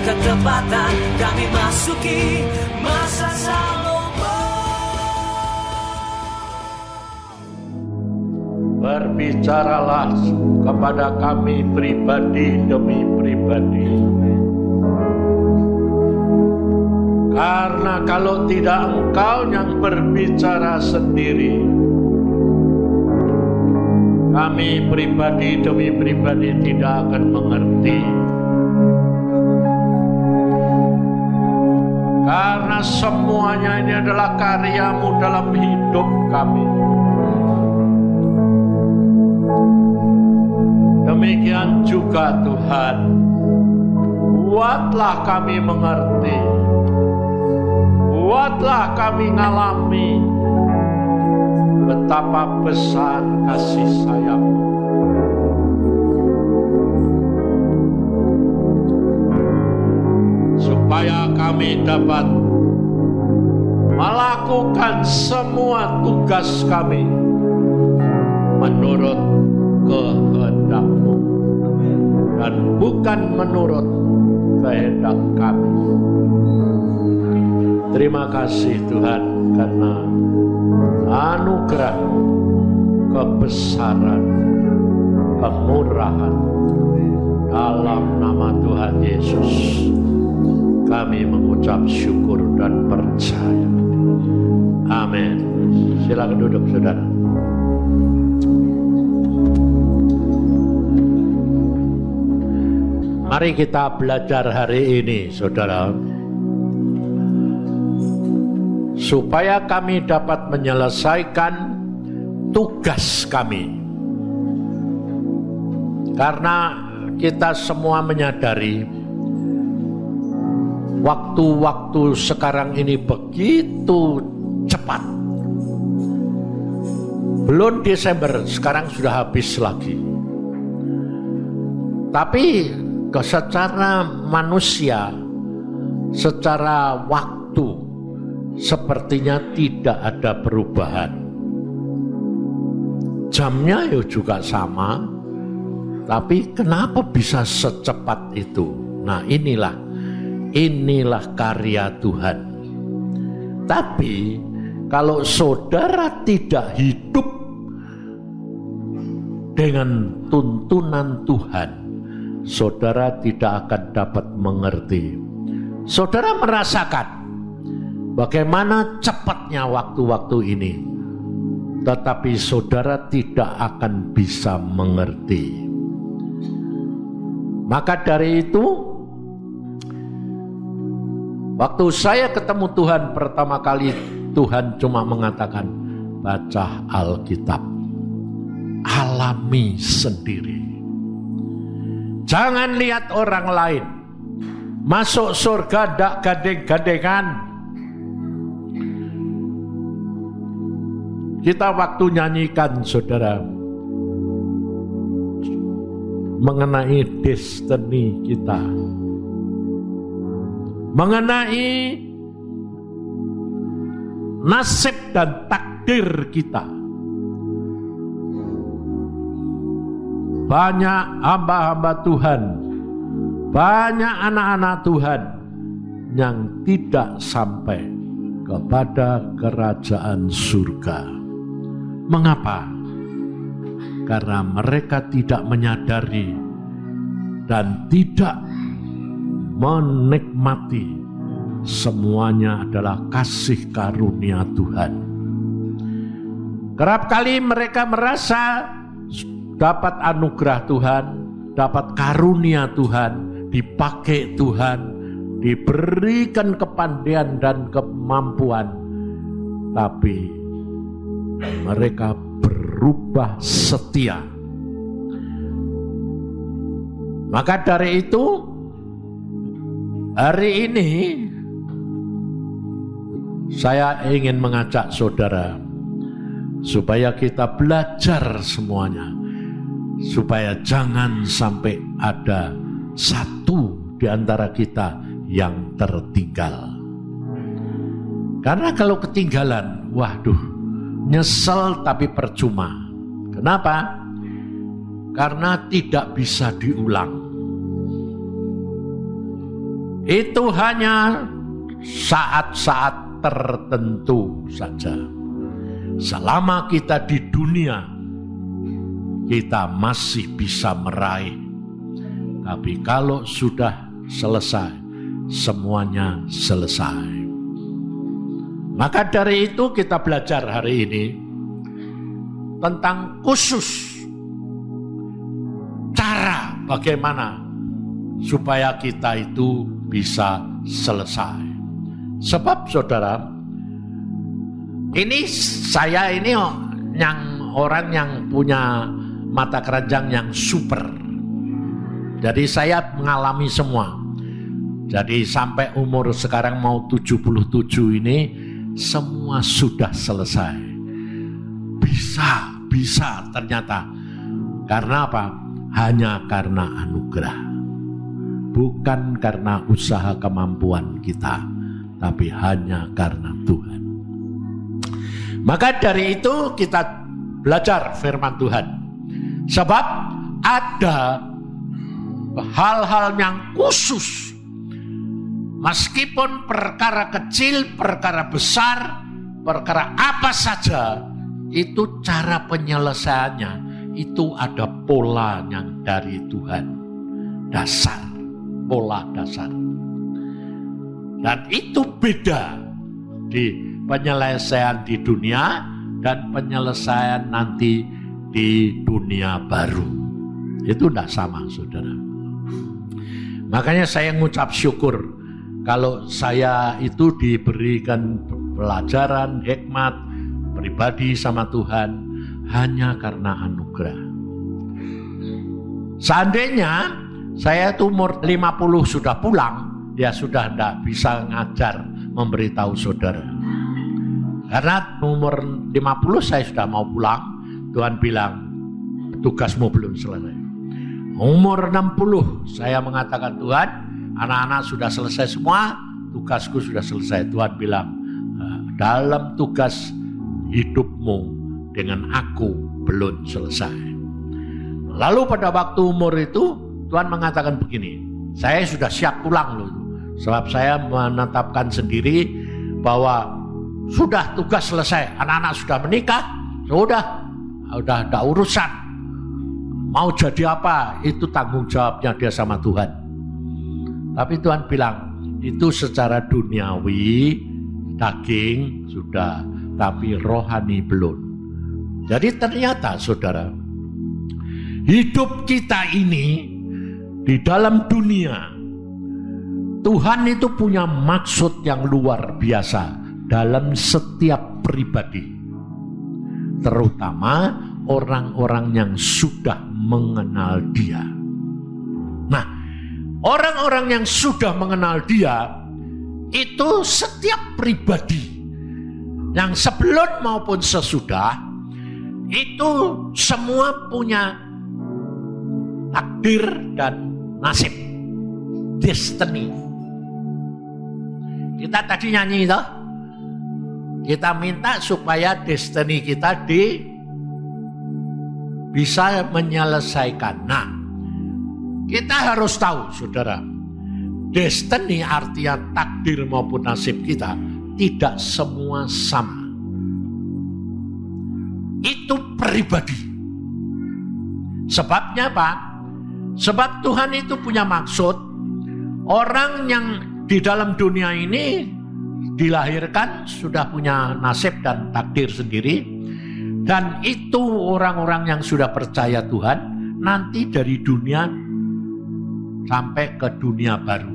ketepatan, kami masuki masa Salomo. Berbicaralah kepada kami pribadi demi pribadi. Karena kalau tidak Engkau yang berbicara sendiri, kami pribadi demi pribadi tidak akan mengerti. Karena semuanya ini adalah karya-Mu dalam hidup kami. Demikian juga Tuhan, buatlah kami mengerti. Buatlah kami ngalami betapa besar kasih sayang-Mu. Supaya kami dapat melakukan semua tugas kami menurut kehendak-Mu dan bukan menurut kehendak kami. Terima kasih Tuhan karena anugerah-Mu, kebesaran, kemurahan. Dalam nama Tuhan Yesus kami mengucap syukur dan percaya. Amin. Silakan duduk saudara. Mari kita belajar hari ini saudara, supaya kami dapat menyelesaikan tugas kami. Karena kita semua menyadari waktu-waktu sekarang ini begitu cepat. Belum Desember, sekarang sudah habis lagi. Tapi secara manusia, secara waktu, sepertinya tidak ada perubahan. Jamnya juga sama, tapi kenapa bisa secepat itu? Nah inilah karya Tuhan. Tapi kalau saudara tidak hidup dengan tuntunan Tuhan, saudara tidak akan dapat mengerti. Saudara merasakan bagaimana cepatnya waktu-waktu ini, tetapi saudara tidak akan bisa mengerti. Maka dari itu, waktu saya ketemu Tuhan pertama kali, Tuhan cuma mengatakan, baca Alkitab, alami sendiri. Jangan lihat orang lain, masuk surga dak gading-gadengan. Kita waktu nyanyikan saudara, mengenai destiny kita, mengenai nasib dan takdir kita. Banyak hamba-hamba Tuhan, banyak anak-anak Tuhan yang tidak sampai kepada kerajaan surga. Mengapa? Karena mereka tidak menyadari dan tidak menikmati semuanya adalah kasih karunia Tuhan. Kerap kali mereka merasa dapat anugerah Tuhan, dapat karunia Tuhan, dipakai Tuhan, diberikan kepandaian dan kemampuan, tapi mereka berubah setia. Maka dari itu, hari ini saya ingin mengajak saudara supaya kita belajar semuanya, supaya jangan sampai ada satu di antara kita yang tertinggal. Karena kalau ketinggalan, waduh, nyesel tapi percuma. Kenapa? Karena tidak bisa diulang. itu hanya saat-saat tertentu saja. Selama kita di dunia, kita masih bisa meraih. Tapi kalau sudah selesai, semuanya selesai. Maka dari itu kita belajar hari ini tentang khusus cara bagaimana supaya kita itu bisa selesai. Sebab saudara, ini saya ini yang orang yang punya mata keranjang yang super. Jadi saya mengalami semua. Jadi sampai umur sekarang mau 77 ini semua sudah selesai. Bisa ternyata. Karena apa? Hanya karena anugerah. Bukan karena usaha kemampuan kita, tapi hanya karena Tuhan. Maka dari itu kita belajar firman Tuhan. Sebab ada hal-hal yang khusus. Meskipun perkara kecil, perkara besar, perkara apa saja, itu cara penyelesaiannya, itu ada polanya dari Tuhan. Dasar, pola dasar. Dan itu beda di penyelesaian di dunia dan penyelesaian nanti di dunia baru. Itu tidak sama, saudara. Makanya saya ngucap syukur kalau saya itu diberikan pelajaran, hikmat, pribadi sama Tuhan hanya karena anugerah. Seandainya saya itu umur 50 sudah pulang, ya sudah tidak bisa ngajar, memberitahu saudara. Karena umur 50 saya sudah mau pulang, Tuhan bilang, tugasmu belum selesai. Umur 60 saya mengatakan, Tuhan, anak-anak sudah selesai semua, tugasku sudah selesai. Tuhan bilang, dalam tugas hidupmu dengan aku belum selesai. Lalu pada waktu umur itu, Tuhan mengatakan begini, saya sudah siap pulang loh. Sebab saya menetapkan sendiri bahwa sudah tugas selesai, anak-anak sudah menikah, sudah ada urusan. Mau jadi apa, itu tanggung jawabnya dia sama Tuhan. Tapi Tuhan bilang, itu secara duniawi, daging sudah, tapi rohani belum. Jadi ternyata saudara, hidup kita ini di dalam dunia, Tuhan itu punya maksud yang luar biasa dalam setiap pribadi. Terutama orang-orang yang sudah mengenal Dia. Nah, orang-orang yang sudah mengenal Dia itu setiap pribadi yang sebelum maupun sesudah itu semua punya takdir dan nasib, destiny. Kita tadi nyanyi itu, kita minta supaya destiny kita bisa menyelesaikan. Nah, kita harus tahu, saudara, destiny artinya takdir maupun nasib kita tidak semua sama. Itu pribadi. Sebabnya apa? Sebab Tuhan itu punya maksud. Orang yang di dalam dunia ini dilahirkan sudah punya nasib dan takdir sendiri. Dan itu orang-orang yang sudah percaya Tuhan nanti dari dunia sampai ke dunia baru.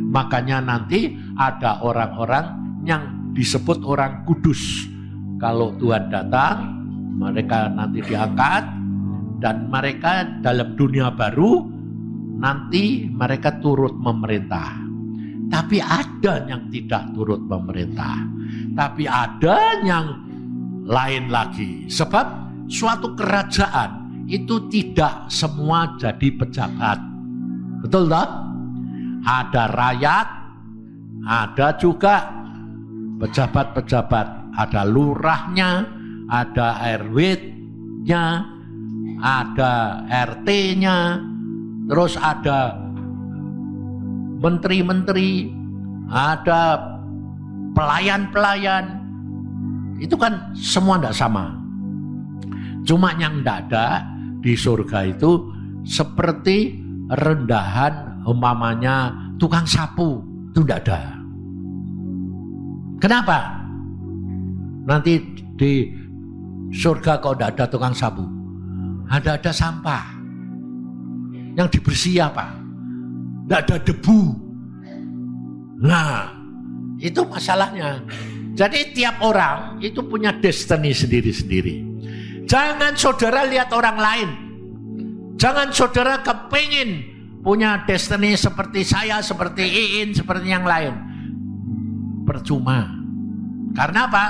Makanya nanti ada orang-orang yang disebut orang kudus. Kalau Tuhan datang, mereka nanti diangkat dan mereka dalam dunia baru nanti mereka turut memerintah. Tapi ada yang tidak turut memerintah. Tapi ada yang lain lagi. Sebab suatu kerajaan itu tidak semua jadi pejabat. Betul tak? Ada rakyat, ada juga pejabat-pejabat. Ada lurahnya, ada RW-nya, ada RT-nya, terus ada menteri-menteri, ada pelayan-pelayan. Itu kan semua tidak sama. Cuma yang tidak ada di surga itu seperti rendahan umpamanya tukang sapu. Itu tidak ada. Kenapa? Nanti di surga kok tidak ada tukang sapu. Ada sampah. Yang dibersih apa? Tidak ada debu. Nah, itu masalahnya. Jadi tiap orang itu punya destiny sendiri-sendiri. Jangan saudara lihat orang lain. Jangan saudara kepingin punya destiny seperti saya, seperti Iin, seperti yang lain. Percuma. Karena apa?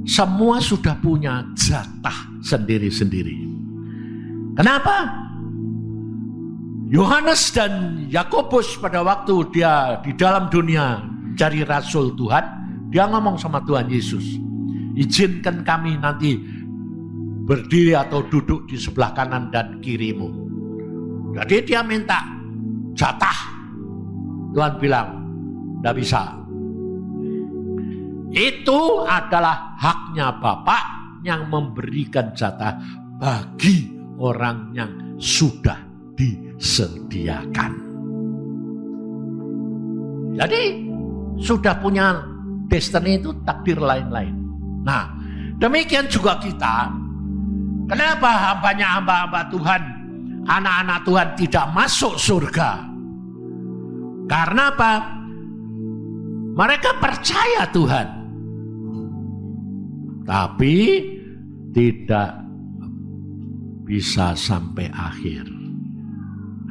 Semua sudah punya jatah sendiri-sendiri. Kenapa? Yohanes dan Yakobus pada waktu dia di dalam dunia cari rasul Tuhan, dia ngomong sama Tuhan Yesus, izinkan kami nanti berdiri atau duduk di sebelah kanan dan kirimu. Jadi dia minta jatah. Tuhan bilang, tidak bisa. Itu adalah haknya Bapa yang memberikan jatah bagi orang yang sudah disediakan. Jadi sudah punya destiny itu takdir lain-lain. Nah, demikian juga kita. Kenapa banyak hamba-hamba Tuhan, anak-anak Tuhan tidak masuk surga? Karena apa? Mereka percaya Tuhan, tapi tidak bisa sampai akhir.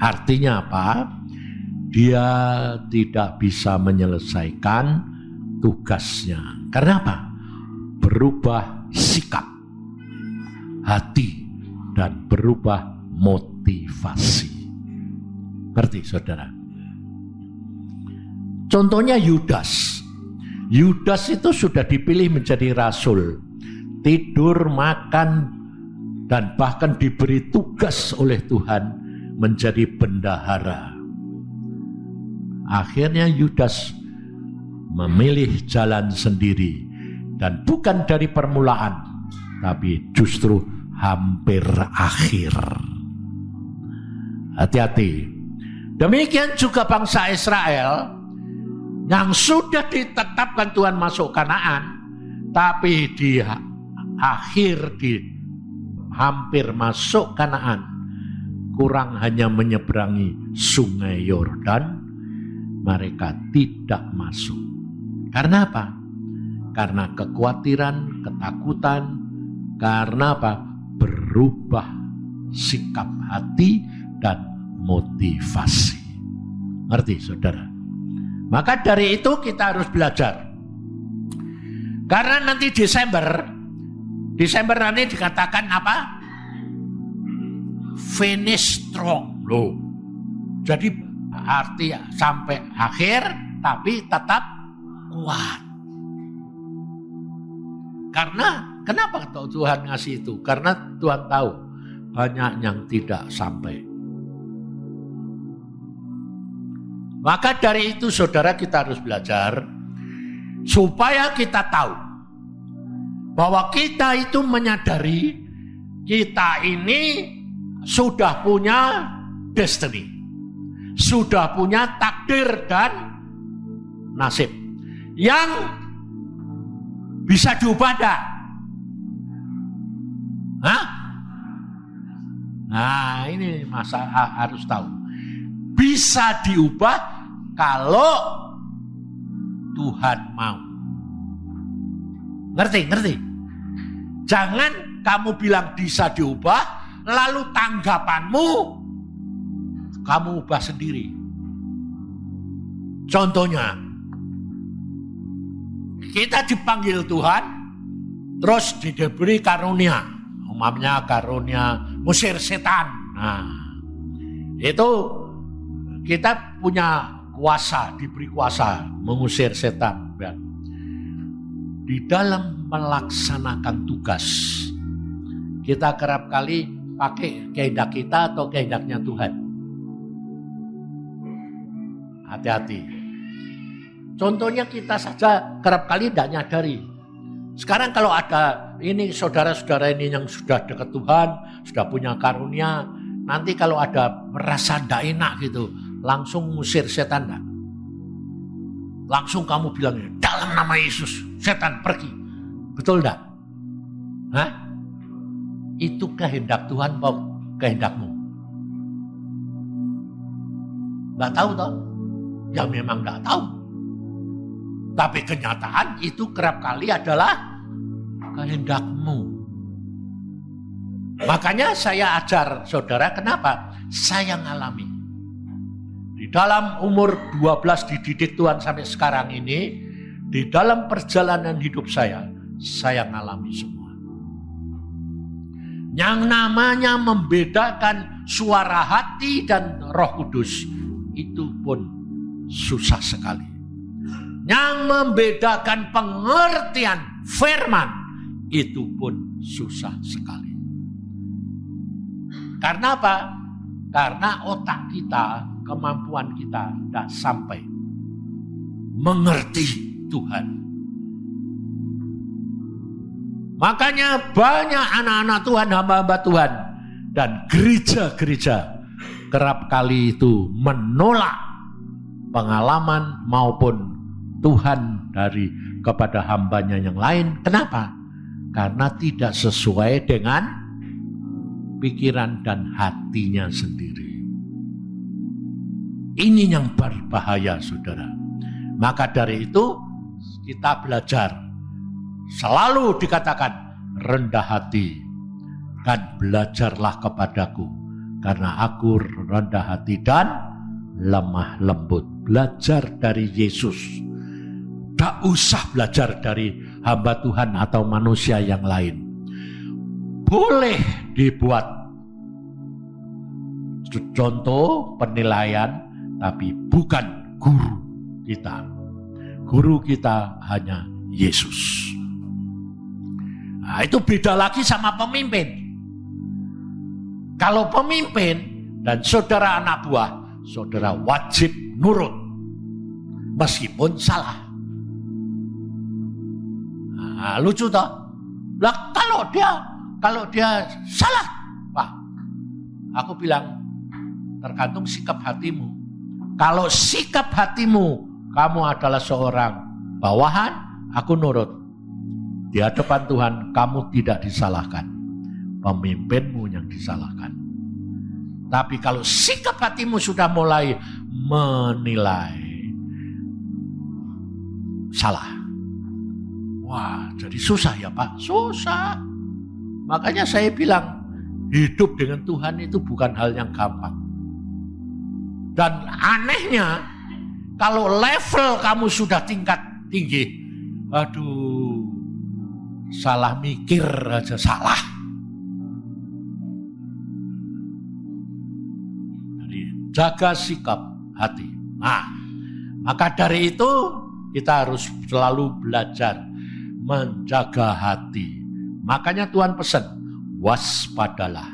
Artinya apa? Dia tidak bisa menyelesaikan tugasnya. Karena apa? Berubah sikap hati dan berubah motivasi. Ngerti saudara? Contohnya Yudas. Yudas itu sudah dipilih menjadi rasul. Tidur, makan, dan bahkan diberi tugas oleh Tuhan menjadi bendahara. Akhirnya Yudas memilih jalan sendiri. Dan bukan dari permulaan, tapi justru hampir akhir. Hati-hati. Demikian juga bangsa Israel yang sudah ditetapkan Tuhan masuk Kanaan, tapi di akhir di hampir masuk Kanaan, kurang hanya menyeberangi sungai Yordan, mereka tidak masuk. Karena apa? Karena kekhawatiran, ketakutan, karena apa? Berubah sikap hati dan motivasi. Ngerti saudara? Maka dari itu kita harus belajar. Karena nanti Desember nanti dikatakan apa? Finish strong. Loh. Jadi arti sampai akhir tapi tetap kuat. Karena kenapa Tuhan ngasih itu? Karena Tuhan tahu banyak yang tidak sampai. Maka dari itu saudara kita harus belajar supaya kita tahu bahwa kita itu menyadari kita ini sudah punya destiny, sudah punya takdir dan nasib yang bisa diubah enggak? Hah? Nah ini masalah harus tahu. Bisa diubah kalau Tuhan mau. Ngerti? Jangan kamu bilang bisa diubah, lalu tanggapanmu kamu ubah sendiri. Contohnya, kita dipanggil Tuhan, terus diberi karunia. Umumnya karunia ngusir setan. Nah, itu kita punya kuasa, diberi kuasa mengusir setan. Di dalam melaksanakan tugas, kita kerap kali pakai kehendak kita atau kehendaknya Tuhan. Hati-hati. Contohnya kita saja kerap kali tidak nyadari. Sekarang kalau ada ini saudara-saudara ini yang sudah dekat Tuhan, sudah punya karunia, nanti kalau ada merasa tidak enak gitu, langsung ngusir setan enggak? Langsung kamu bilang, dalam nama Yesus, setan pergi. Betul enggak? Hah? Itu kehendak Tuhan atau kehendakmu? Enggak tahu toh? Ya memang enggak tahu. Tapi kenyataan itu kerap kali adalah kehendakmu. Makanya saya ajar saudara, kenapa? Saya ngalami. Di dalam umur 12 dididik Tuhan sampai sekarang ini, di dalam perjalanan hidup saya ngalami semua. Yang namanya membedakan suara hati dan Roh Kudus, itu pun susah sekali. Yang membedakan pengertian firman, itu pun susah sekali. Karena apa? Karena otak kita, kemampuan kita tidak sampai mengerti Tuhan. Makanya banyak anak-anak Tuhan, hamba-hamba Tuhan, dan gereja-gereja kerap kali itu menolak pengalaman maupun Tuhan dari kepada hambanya yang lain. Kenapa? Karena tidak sesuai dengan pikiran dan hatinya sendiri. Ini yang berbahaya, saudara. Maka dari itu kita belajar. Selalu dikatakan rendah hati dan belajarlah kepadaku, karena aku rendah hati dan lemah lembut. Belajar dari Yesus. Tak usah belajar dari hamba Tuhan atau manusia yang lain. Boleh dibuat contoh penilaian, tapi bukan guru kita. Guru kita hanya Yesus. Nah, itu beda lagi sama pemimpin. Kalau pemimpin dan saudara anak buah, saudara wajib nurut meskipun salah. Nah, lucu toh? Lah kalau dia salah, Pak, aku bilang tergantung sikap hatimu. Kalau sikap hatimu kamu adalah seorang bawahan, aku nurut. Di hadapan Tuhan kamu tidak disalahkan. Pemimpinmu yang disalahkan. Tapi kalau sikap hatimu sudah mulai menilai salah, wah, jadi susah ya Pak, susah. Makanya saya bilang, hidup dengan Tuhan itu bukan hal yang gampang. Dan anehnya, kalau level kamu sudah tingkat tinggi, aduh, salah mikir aja salah. Jadi jaga sikap hati. Nah, maka dari itu kita harus selalu belajar menjaga hati. Makanya Tuhan pesan, waspadalah.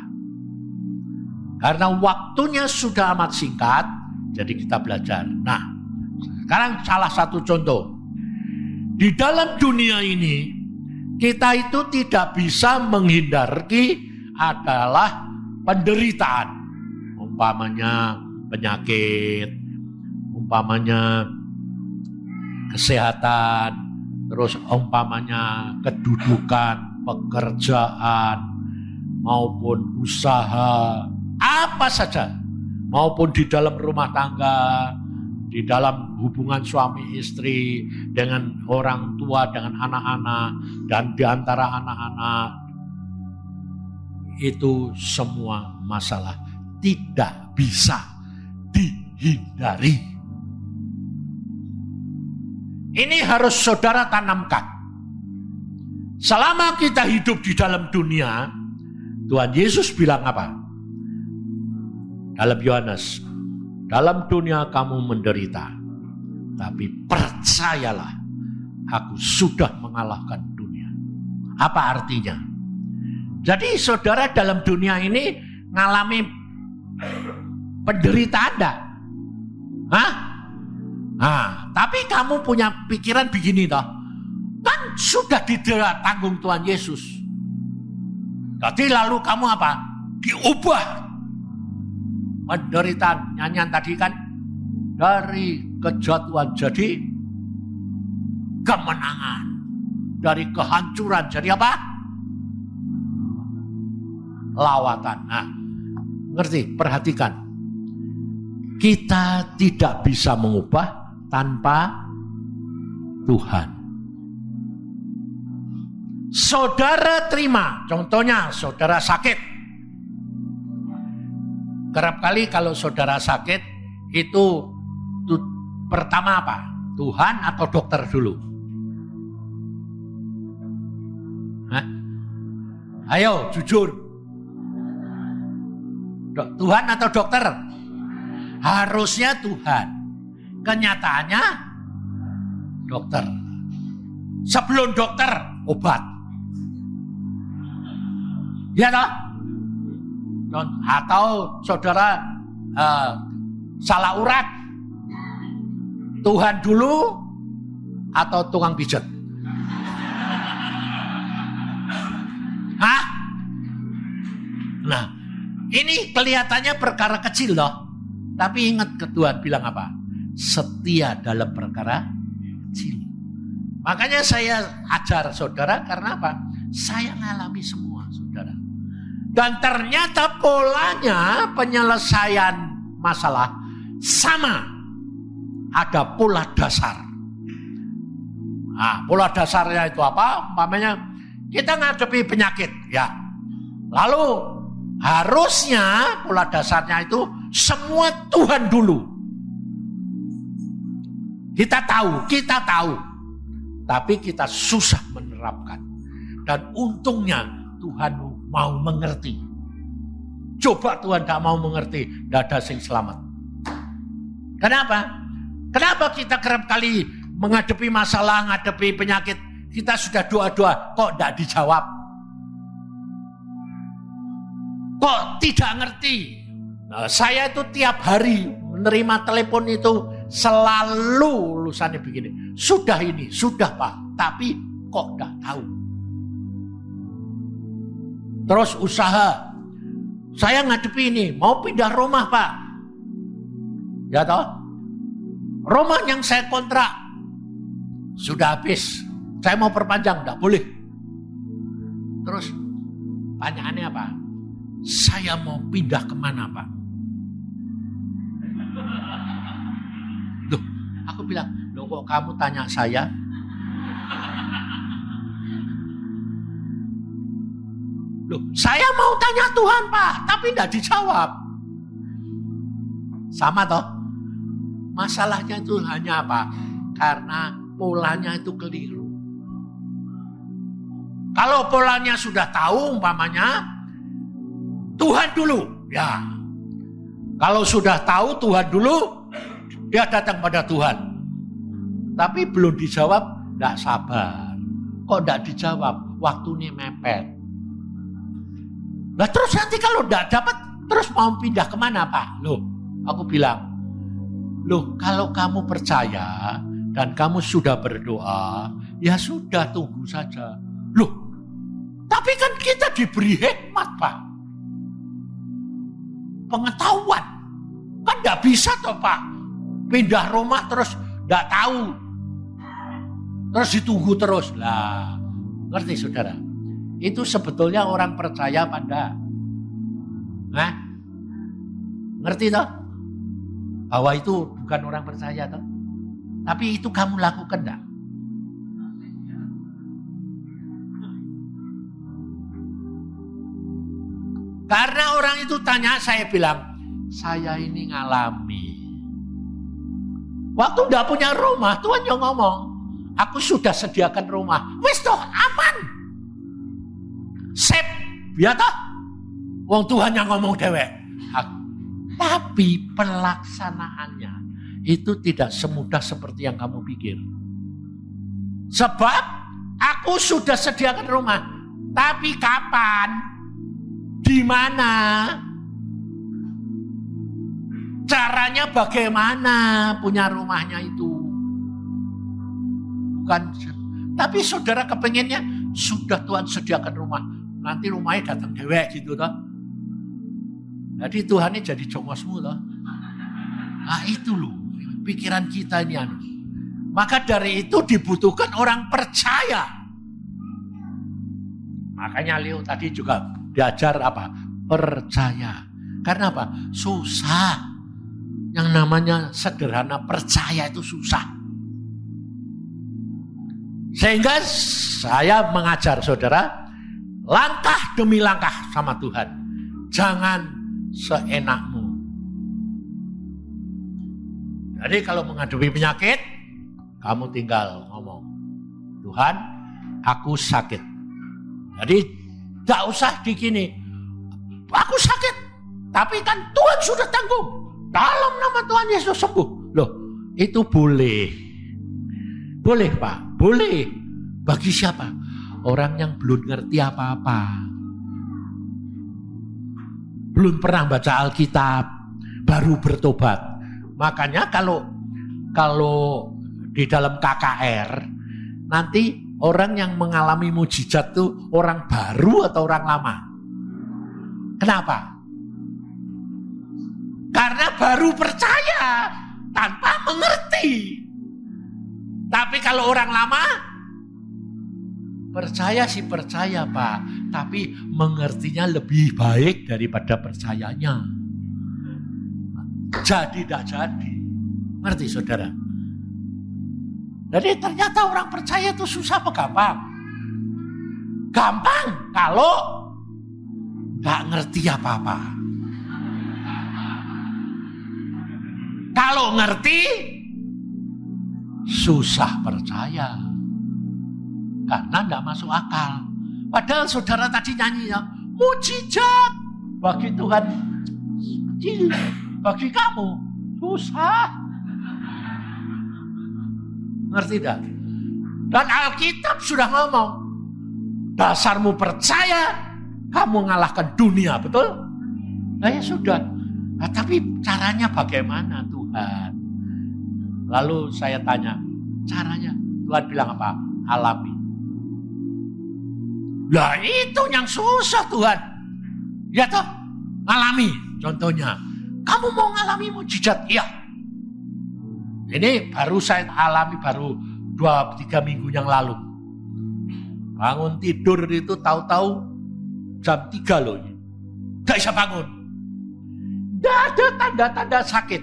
Karena waktunya sudah amat singkat, jadi kita belajar. Nah, sekarang salah satu contoh. Di dalam dunia ini, kita itu tidak bisa menghindari adalah penderitaan. Umpamanya penyakit, umpamanya kesehatan, terus umpamanya kedudukan, pekerjaan, maupun usaha, apa saja. Maupun di dalam rumah tangga, di dalam hubungan suami istri, dengan orang tua, dengan anak-anak, dan di antara anak-anak. Itu semua masalah tidak bisa dihindari. Ini harus saudara tanamkan. Selama kita hidup di dalam dunia, Tuhan Yesus bilang apa? Dalam Yohanes, dalam dunia kamu menderita, tapi percayalah, aku sudah mengalahkan dunia. Apa artinya? Jadi saudara dalam dunia ini ngalami penderitaan enggak? Hah? Nah, tapi kamu punya pikiran begini toh. Kan sudah ditanggung Tuhan Yesus. Jadi lalu kamu apa? Diubah. Penderitaan nyanyian tadi kan dari kejatuhan jadi kemenangan. Dari kehancuran jadi apa? Lawatan. Nah, ngerti? Perhatikan. Kita tidak bisa mengubah tanpa Tuhan. Saudara terima, contohnya saudara sakit. Kerap kali kalau saudara sakit itu pertama apa? Tuhan atau dokter dulu? Hah? Ayo jujur. Tuhan atau dokter? Harusnya Tuhan. Kenyataannya dokter. Sebelum dokter obat. Ya toh? Atau saudara salah urat. Tuhan dulu atau tukang pijat? Hah? Nah, ini kelihatannya perkara kecil loh. Tapi ingat Tuhan bilang apa? Setia dalam perkara kecil. Makanya saya ajar saudara karena apa? Saya ngalami semua saudara. Dan ternyata polanya penyelesaian masalah sama. Ada pola dasar. Nah, pola dasarnya itu apa? Umpamanya kita ngadepi penyakit, ya. Lalu harusnya pola dasarnya itu semua Tuhan dulu. Kita tahu. Tapi kita susah menerapkan. Dan untungnya Tuhan mau mengerti. Coba Tuhan gak mau mengerti, gak ada yang selamat. Kenapa? Kenapa kita kerap kali menghadapi masalah, menghadapi penyakit, kita sudah doa-doa, kok gak dijawab? Kok tidak ngerti? Nah, saya itu tiap hari menerima telepon itu selalu lulusannya begini. Sudah ini, sudah Pak, tapi kok gak tahu? Terus usaha. Saya ngadepi ini, mau pindah rumah Pak. Ya toh? Rumah yang saya kontrak sudah habis. Saya mau perpanjang, enggak boleh. Terus pertanyaannya apa? Saya mau pindah kemana Pak? Loh, aku bilang, loh kok kamu tanya saya? Loh, saya mau tanya Tuhan Pak, tapi enggak dijawab. Sama toh? Masalahnya itu hanya apa? Karena polanya itu keliru. Kalau polanya sudah tahu umpamanya Tuhan dulu, ya. Kalau sudah tahu Tuhan dulu, dia datang pada Tuhan. Tapi belum dijawab, enggak sabar. Kok enggak dijawab? Waktu ini mepet. Nah terus nanti kalau enggak dapat, terus mau pindah kemana Pak? Loh, aku bilang, loh kalau kamu percaya dan kamu sudah berdoa, ya sudah tunggu saja. Loh, tapi kan kita diberi hikmat Pak. Pengetahuan. Kan gak bisa toh Pak. Pindah rumah terus gak tahu. Terus ditunggu terus. Lah, ngerti saudara? Itu sebetulnya orang percaya pada. Nah, ngerti toh? Bahwa itu bukan orang percaya toh. Tapi itu kamu lakukan enggak? Karena orang itu tanya, saya bilang, saya ini ngalami. Waktu enggak punya rumah, Tuhan yang ngomong, aku sudah sediakan rumah. Wis toh, aman. Sip, ya toh? Wong Tuhan yang ngomong dewek. Tapi pelaksanaannya itu tidak semudah seperti yang kamu pikir. Sebab aku sudah sediakan rumah. Tapi kapan? Di mana? Caranya bagaimana punya rumahnya itu? Bukan, tapi saudara kepengennya sudah Tuhan sediakan rumah, nanti rumahnya datang dewek gitu toh. Jadi Tuhan ini jadi jongosmu toh. Nah itu loh pikiran kita ini anu. Maka dari itu dibutuhkan orang percaya. Makanya Leo tadi juga diajar apa? Percaya. Karena apa? Susah. Yang namanya sederhana percaya itu susah. Sehingga saya mengajar saudara, langkah demi langkah sama Tuhan. Jangan seenakmu. Jadi kalau menghadapi penyakit, kamu tinggal ngomong, Tuhan, aku sakit. Jadi gak usah dikini, aku sakit. Tapi kan Tuhan sudah tanggung. Dalam nama Tuhan Yesus sembuh. Loh, itu boleh. Boleh Pak, boleh. Bagi siapa? Orang yang belum ngerti apa-apa. Belum pernah baca Alkitab, baru bertobat. Makanya kalau di dalam KKR, nanti orang yang mengalami mujizat itu orang baru atau orang lama? Kenapa? Karena baru percaya tanpa mengerti. Tapi kalau orang lama, percaya sih percaya Pak, tapi mengertinya lebih baik daripada percayanya. Jadi tidak jadi. Ngerti saudara? Jadi ternyata orang percaya itu susah apa gampang? Gampang kalau gak ngerti apa-apa. Kalau ngerti, susah percaya. Karena gak masuk akal. Padahal saudara tadi nyanyi ya, mujizat bagi Tuhan kecil, bagi kamu susah. Ngerti tak? Dan Alkitab sudah ngomong, dasarmu percaya, kamu ngalahkan dunia, betul? Nah ya sudah. Nah, tapi caranya bagaimana Tuhan? Lalu saya tanya, caranya? Tuhan bilang apa? Alami. Lah itu yang susah Tuhan. Ya toh, alami. Contohnya, kamu mau ngalami mujizat? Iya. Ini baru saya alami baru 2-3 minggu yang lalu. Bangun tidur itu tahu-tahu jam 3 loh. Gak bisa bangun. Tidak ada tanda-tanda sakit.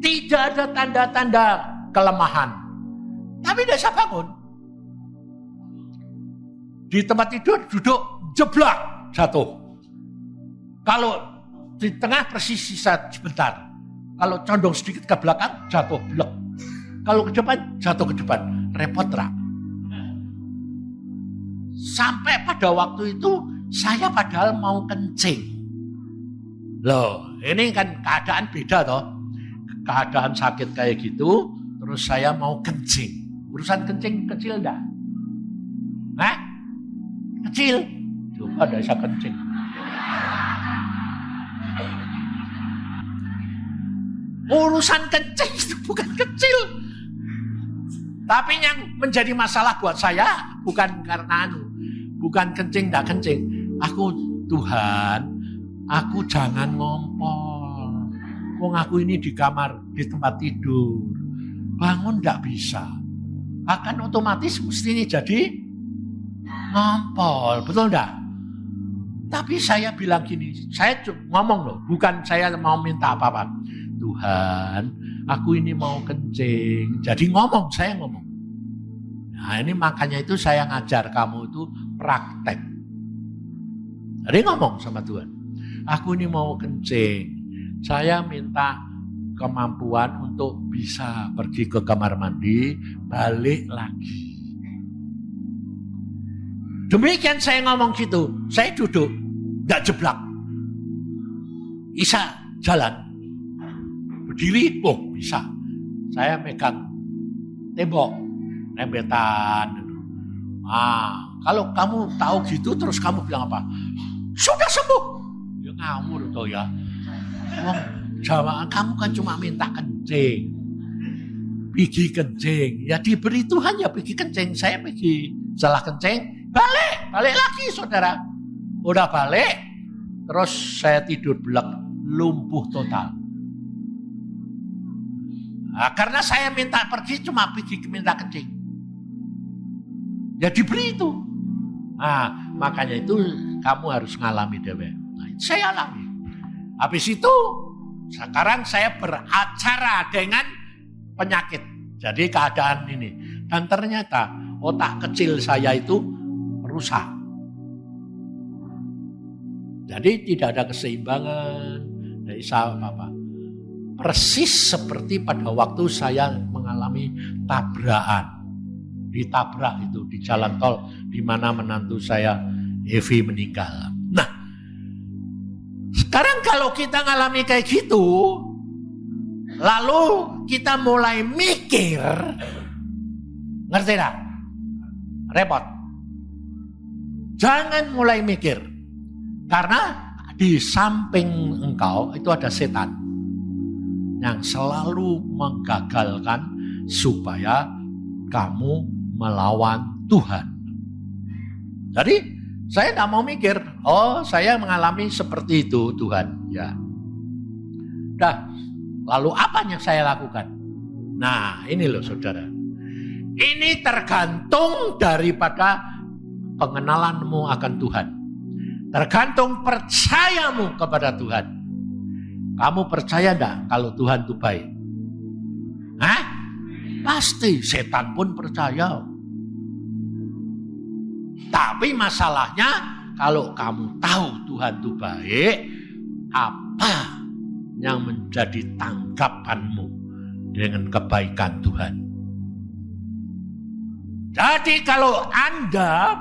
Tidak ada tanda-tanda kelemahan. Tapi tidak bisa bangun. Di tempat tidur duduk jeblak jatuh. Kalau di tengah persis sisa sebentar. Kalau condong sedikit ke belakang jatuh blek. Kalau ke depan jatuh ke depan. Repot rak. Sampai pada waktu itu saya padahal mau kencing. Loh, ini kan keadaan beda toh. Keadaan sakit kayak gitu, terus saya mau kencing. Urusan kencing kecil enggak? Hah? Kecil. Coba ada saya kencing. Urusan kencing itu bukan kecil. Tapi yang menjadi masalah buat saya bukan karena bukan kencing enggak kencing. Aku Tuhan, aku jangan ngompol. Wong aku ini di kamar, di tempat tidur. Bangun enggak bisa. Akan otomatis mesti ini jadi ngompol, betul enggak? Tapi saya bilang gini, saya ngomong loh, bukan saya mau minta apa-apa. Tuhan, aku ini mau kencing. Jadi saya ngomong. Nah ini makanya itu saya ngajar kamu itu praktek. Jadi ngomong sama Tuhan. Aku ini mau kencing. Saya minta kemampuan untuk bisa pergi ke kamar mandi, balik lagi. Demikian saya ngomong gitu. Saya duduk, gak jeblak. Bisa jalan. Berdiri, bisa. Saya megang tembok, rembetan. Kalau kamu tahu gitu terus kamu bilang apa? Sudah sembuh. Ya ngawur toh ya. Jamaah kamu kan cuma minta kencing. pergi kencing. Ya diberi Tuhan ya pergi kencing. Saya pergi salah kencing, balik lagi saudara. Udah balik, terus saya tidur belak, lumpuh total. Nah, karena saya minta pergi cuma pergi minta kencing. Ya diberi itu. Nah, makanya itu kamu harus ngalami dewe. Nah, saya alami. Habis itu sekarang saya beracara dengan penyakit. Jadi keadaan ini. Dan ternyata otak kecil saya itu rusak. Jadi tidak ada keseimbangan. Dari apa-apa. Persis seperti pada waktu saya mengalami tabrakan. Ditabrak itu di jalan tol di mana menantu saya Evi meninggal. Nah, sekarang kalau kita ngalami kayak gitu, lalu kita mulai mikir, ngerti tak? Repot. Jangan mulai mikir, karena di samping engkau itu ada setan yang selalu menggagalkan supaya kamu melawan Tuhan. Jadi saya tidak mau mikir, oh saya mengalami seperti itu Tuhan. Ya. Dah, lalu apa yang saya lakukan? Nah ini loh saudara. Ini tergantung daripada pengenalanmu akan Tuhan. Tergantung percayamu kepada Tuhan. Kamu percaya enggak kalau Tuhan itu baik? Hah? Pasti, setan pun percaya. Tapi masalahnya kalau kamu tahu Tuhan itu baik, apa yang menjadi tanggapanmu dengan kebaikan Tuhan? Jadi kalau Anda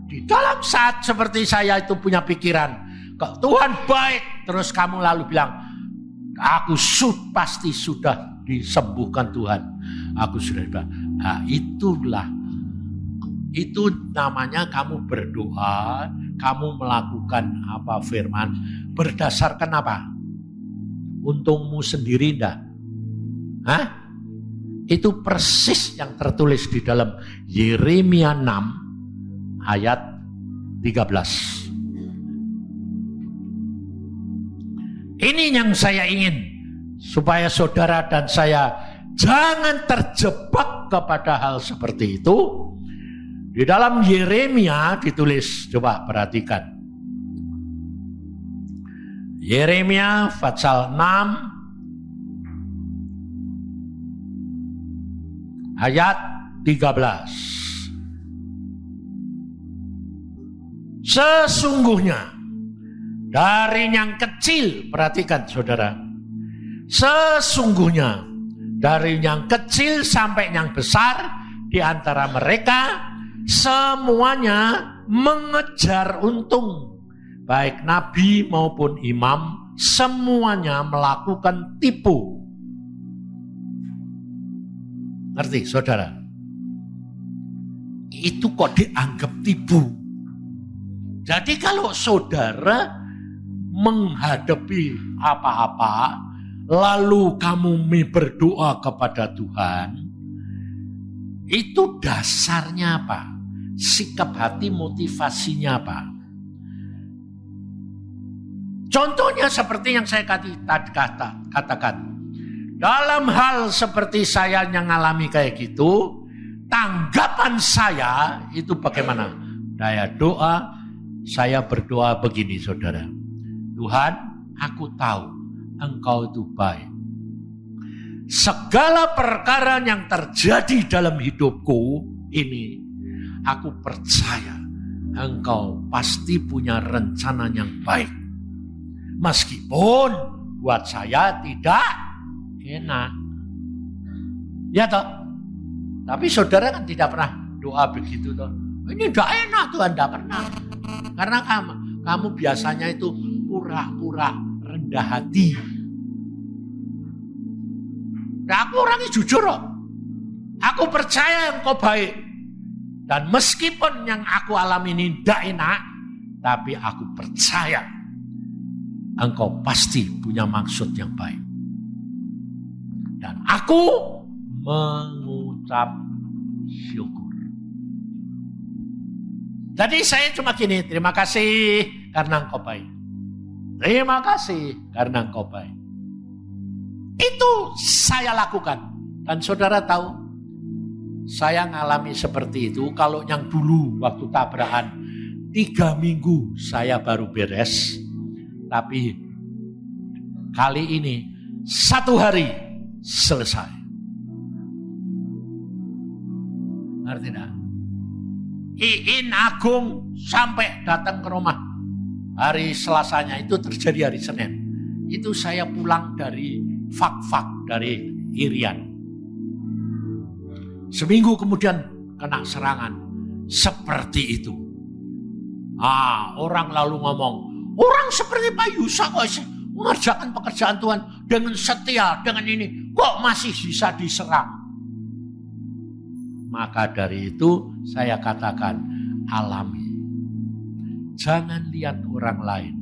di dalam saat seperti saya itu punya pikiran, kok Tuhan baik, terus kamu lalu bilang, aku pasti sudah disembuhkan Tuhan. Aku sudah bilang, nah itu namanya kamu berdoa, kamu melakukan apa firman, berdasarkan apa? Untungmu sendiri enggak? Hah? Itu persis yang tertulis di dalam Yeremia 6 ayat 13. Ini yang saya ingin supaya saudara dan saya jangan terjebak kepada hal seperti itu. Di dalam Yeremia ditulis, coba perhatikan. Yeremia pasal 6 ayat 13. Sesungguhnya dari yang kecil, perhatikan saudara. Sesungguhnya dari yang kecil sampai yang besar di antara mereka semuanya mengejar untung. Baik nabi maupun imam semuanya melakukan tipu. Ngerti saudara? Itu kok dianggap tipu. Jadi kalau saudara menghadapi apa-apa, lalu kamu berdoa kepada Tuhan, itu dasarnya apa? Sikap hati, motivasinya apa? Contohnya seperti yang saya katakan. Dalam hal seperti saya yang ngalami kayak gitu, tanggapan saya itu bagaimana? Saya berdoa begini saudara. Tuhan, aku tahu Engkau itu baik. Segala perkara yang terjadi dalam hidupku ini, aku percaya Engkau pasti punya rencana yang baik. Meskipun buat saya tidak enak. Ya toh? Tapi saudara kan tidak pernah doa begitu toh. Ini tidak enak Tuhan, tidak pernah. Karena kamu biasanya itu pura-pura rendah hati. Nah, aku orangnya jujur kok. Aku percaya Engkau baik. Dan meskipun yang aku alami ini tidak enak, tapi aku percaya Engkau pasti punya maksud yang baik. Dan aku mengucap syukur. Jadi saya cuma gini, terima kasih karena Engkau baik. Terima kasih karena Engkau baik. Itu saya lakukan. Dan saudara tahu, saya ngalami seperti itu. Kalau yang dulu waktu tabrakan 3 minggu saya baru beres. Tapi kali ini 1 hari selesai. Ngerti tidak? Iin Agung sampai datang ke rumah. Hari Selasanya itu terjadi hari Senin. Itu saya pulang dari Fak-Fak, dari Irian. Seminggu kemudian kena serangan. Seperti itu. Orang lalu ngomong, orang seperti Pak Yusa kok mengerjakan pekerjaan Tuhan dengan setia, dengan ini, kok masih bisa diserang? Maka dari itu saya katakan, alami. Jangan lihat orang lain.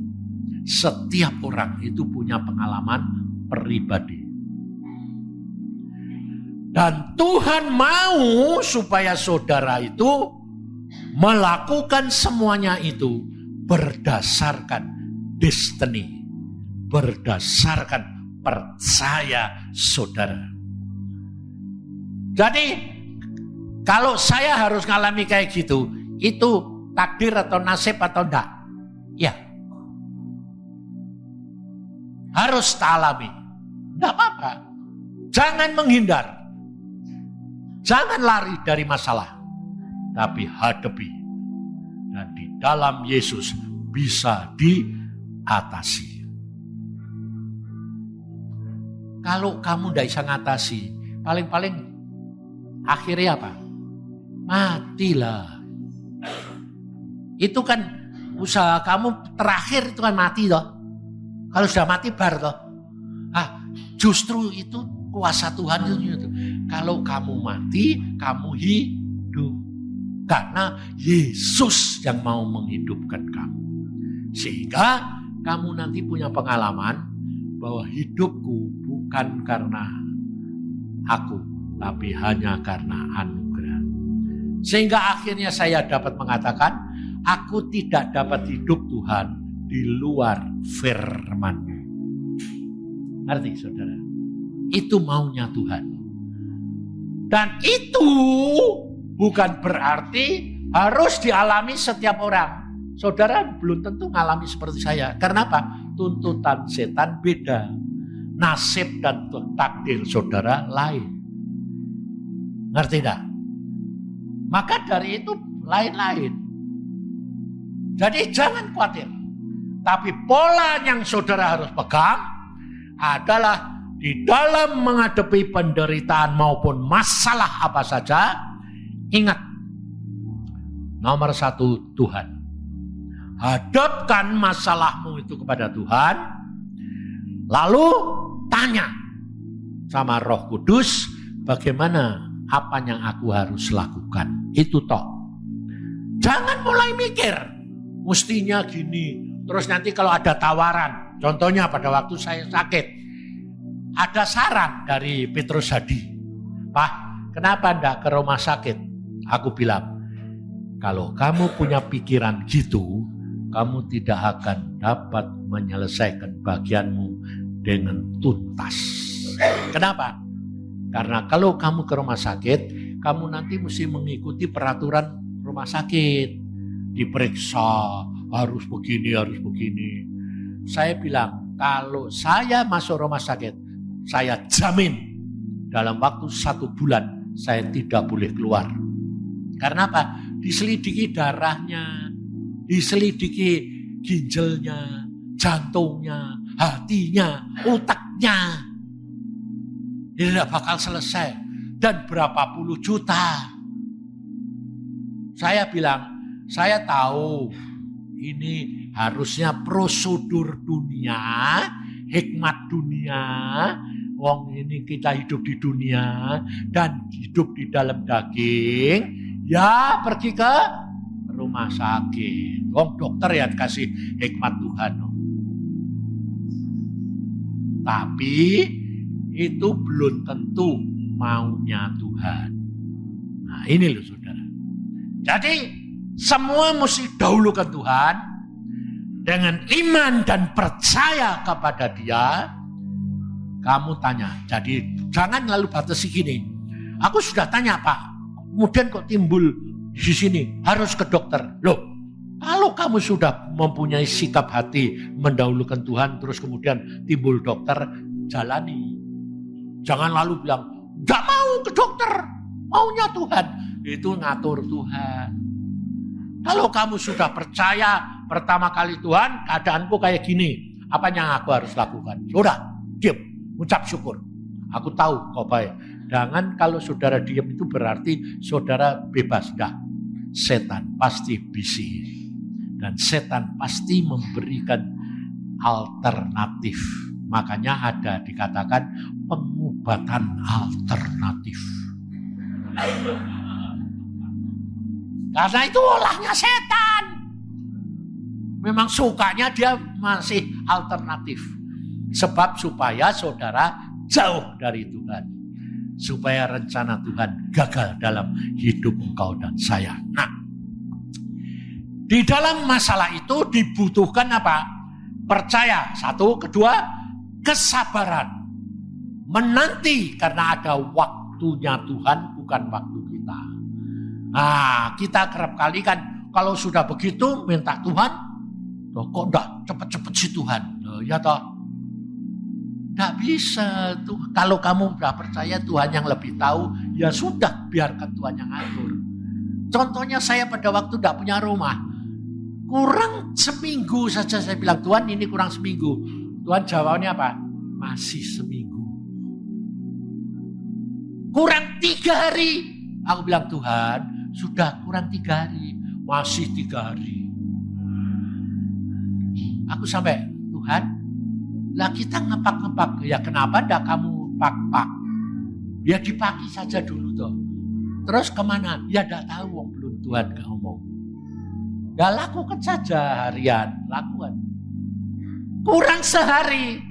Setiap orang itu punya pengalaman pribadi. Dan Tuhan mau supaya saudara itu melakukan semuanya itu berdasarkan destiny, berdasarkan percaya saudara. Jadi kalau saya harus ngalami kayak gitu, itu takdir atau nasib atau enggak? Ya. Harus tak alami. Enggak apa-apa. Jangan menghindar. Jangan lari dari masalah. Tapi hadapi. Dan di dalam Yesus bisa diatasi. Kalau kamu tidak bisa ngatasi, paling-paling akhirnya apa? Matilah. Itu kan usaha kamu terakhir itu kan mati toh. Kalau sudah mati bar toh. Justru itu kuasa Tuhan itu. Kalau kamu mati, kamu hidup. Karena Yesus yang mau menghidupkan kamu. Sehingga kamu nanti punya pengalaman bahwa hidupku bukan karena aku, tapi hanya karena anugerah. Sehingga akhirnya saya dapat mengatakan, aku tidak dapat hidup Tuhan di luar firman-Nya. Ngerti saudara? Itu maunya Tuhan. Dan itu bukan berarti harus dialami setiap orang. Saudara belum tentu mengalami seperti saya. Karena apa? Tuntutan setan beda. Nasib dan takdir saudara lain. Ngerti tidak? Maka dari itu lain-lain. Jadi jangan khawatir. Tapi pola yang saudara harus pegang adalah di dalam menghadapi penderitaan maupun masalah apa saja, ingat, nomor 1 Tuhan. Hadapkan masalahmu itu kepada Tuhan, lalu tanya sama Roh Kudus, bagaimana apa yang aku harus lakukan. Itu toh. Jangan mulai mikir, mestinya gini. Terus nanti kalau ada tawaran, contohnya pada waktu saya sakit, ada saran dari Petrus Hadi. Pak, kenapa enggak ke rumah sakit? Aku bilang, kalau kamu punya pikiran gitu, kamu tidak akan dapat menyelesaikan bagianmu dengan tuntas. Kenapa? Karena kalau kamu ke rumah sakit, kamu nanti mesti mengikuti peraturan rumah sakit. Diperiksa, harus begini, harus begini. Saya bilang, kalau saya masuk rumah sakit, saya jamin dalam waktu 1 bulan saya tidak boleh keluar. Karena apa? Diselidiki darahnya, diselidiki ginjalnya, jantungnya, hatinya, otaknya. Ini tidak bakal selesai. Dan berapa puluh juta. Saya bilang, saya tahu ini harusnya prosedur dunia, hikmat dunia. Wong ini kita hidup di dunia dan hidup di dalam daging. Ya pergi ke rumah sakit. Wong dokter ya kasih hikmat Tuhan. Tapi itu belum tentu maunya Tuhan. Nah ini loh saudara. Jadi semua mesti dahulukan Tuhan dengan iman dan percaya kepada Dia. Kamu tanya, jadi jangan lalu batasi gini. Aku sudah tanya Pak, kemudian kok timbul di sini harus ke dokter. Loh, kalau kamu sudah mempunyai sikap hati mendahulukan Tuhan, terus kemudian timbul dokter, jalani. Jangan lalu bilang, gak mau ke dokter, maunya Tuhan. Itu ngatur Tuhan. Kalau kamu sudah percaya pertama kali Tuhan, keadaanku kayak gini, apa yang aku harus lakukan? Sudah, diam, ucap syukur. Aku tahu kau baik. Jangan kalau saudara diam itu berarti saudara bebas. Dah, setan pasti bisi. Dan setan pasti memberikan alternatif. Makanya ada dikatakan pengobatan alternatif. Karena itu olahnya setan. Memang sukanya dia masih alternatif. Sebab supaya saudara jauh dari Tuhan. Supaya rencana Tuhan gagal dalam hidup engkau dan saya. Nah, di dalam masalah itu dibutuhkan apa? Percaya. Satu, kedua, kesabaran. Menanti karena ada waktunya Tuhan, bukan waktu kita. Nah, kita kerap kali kan kalau sudah begitu minta Tuhan, loh kok enggak cepet-cepet sih Tuhan? Loh, ya toh. Enggak bisa tuh. Kalau kamu sudah percaya Tuhan yang lebih tahu, ya sudah biarkan Tuhan yang atur. Contohnya saya pada waktu enggak punya rumah. Kurang seminggu saja saya bilang, Tuhan ini kurang seminggu. Tuhan jawabnya apa? Masih seminggu. Kurang 3 hari. Aku bilang, Tuhan sudah kurang 3 hari. Masih 3 hari. Aku sampai, Tuhan, lah kita ngepak-ngepak. Ya kenapa enggak kamu pak-pak? Ya dipaki saja dulu toh. Terus kemana? Ya enggak tahu, wong belum Tuhan ngomong. Ya lakukan saja harian, lakukan. Kurang sehari.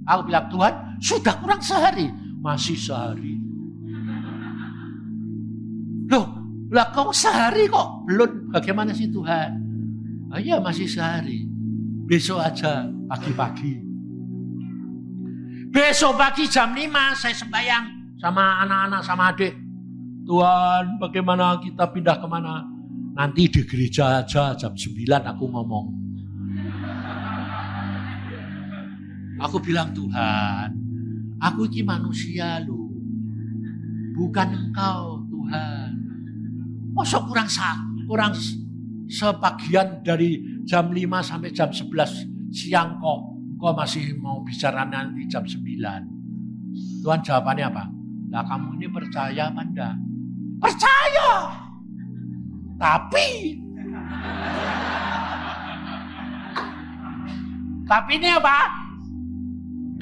Aku bilang, Tuhan sudah kurang sehari. Masih sehari. Loh, lah kau sehari kok belum? Bagaimana sih Tuhan? Oh iya masih sehari. Besok aja pagi-pagi. Besok pagi jam 5 saya sembahyang sama anak-anak sama adik. Tuhan bagaimana kita pindah kemana? Nanti di gereja aja jam 9 aku ngomong. Aku bilang Tuhan, aku ini manusia loh. Bukan engkau Tuhan. Masa kurang sebagian dari jam 5 sampai jam 11 siang kok masih mau bicara nanti jam 9. Tuhan jawabannya apa? Lah kamu ini percaya apa enggak? Percaya. Tapi ini apa?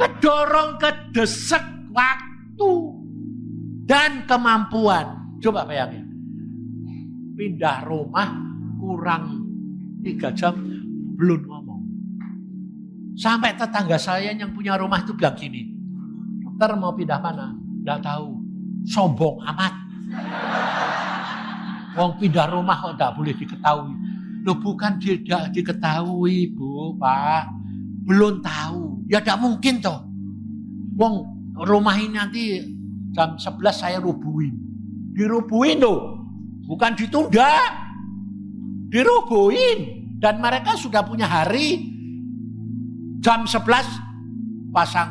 Kedorong kedesek waktu dan kemampuan. Coba bayangin. Pindah rumah kurang 3 jam belum ngomong. Sampai tetangga saya yang punya rumah itu bilang gini. Dokter mau pindah mana? Nggak tahu. Sombong amat. Wong pindah rumah kok enggak boleh diketahui. Loh bukan tidak diketahui, Bu, Pak. Belum tahu. Ya enggak mungkin toh. Wong rumah ini nanti jam 11 saya rubuhin. Dirubuhin loh. Bukan ditunda. Dirubuhin. Dan mereka sudah punya hari jam 11 pasang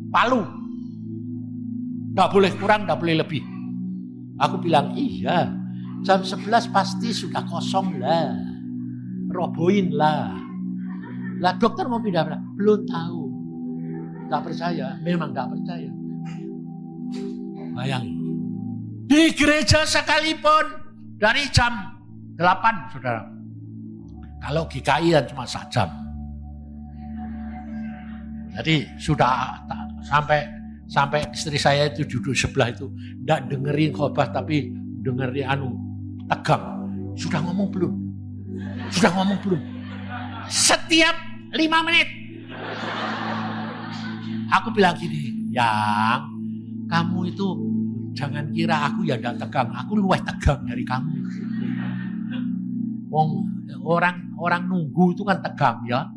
palu. Enggak boleh kurang, enggak boleh lebih. Aku bilang, iya, jam 11 pasti sudah kosong lah. Robohin lah. Lah dokter mau pindah, belum tahu. Gak percaya, memang gak percaya. Bayangin. Di gereja sekalipun, dari jam 8, saudara. Kalau GKI kan cuma 1 jam. Jadi sudah sampai istri saya itu duduk sebelah itu enggak dengerin khotbah tapi dengerin tegang. Sudah ngomong belum? Setiap 5 menit. Aku bilang gini, yang Kamu itu jangan kira aku ya tidak tegang, aku luwih tegang dari kamu. Orang nunggu itu kan tegang ya.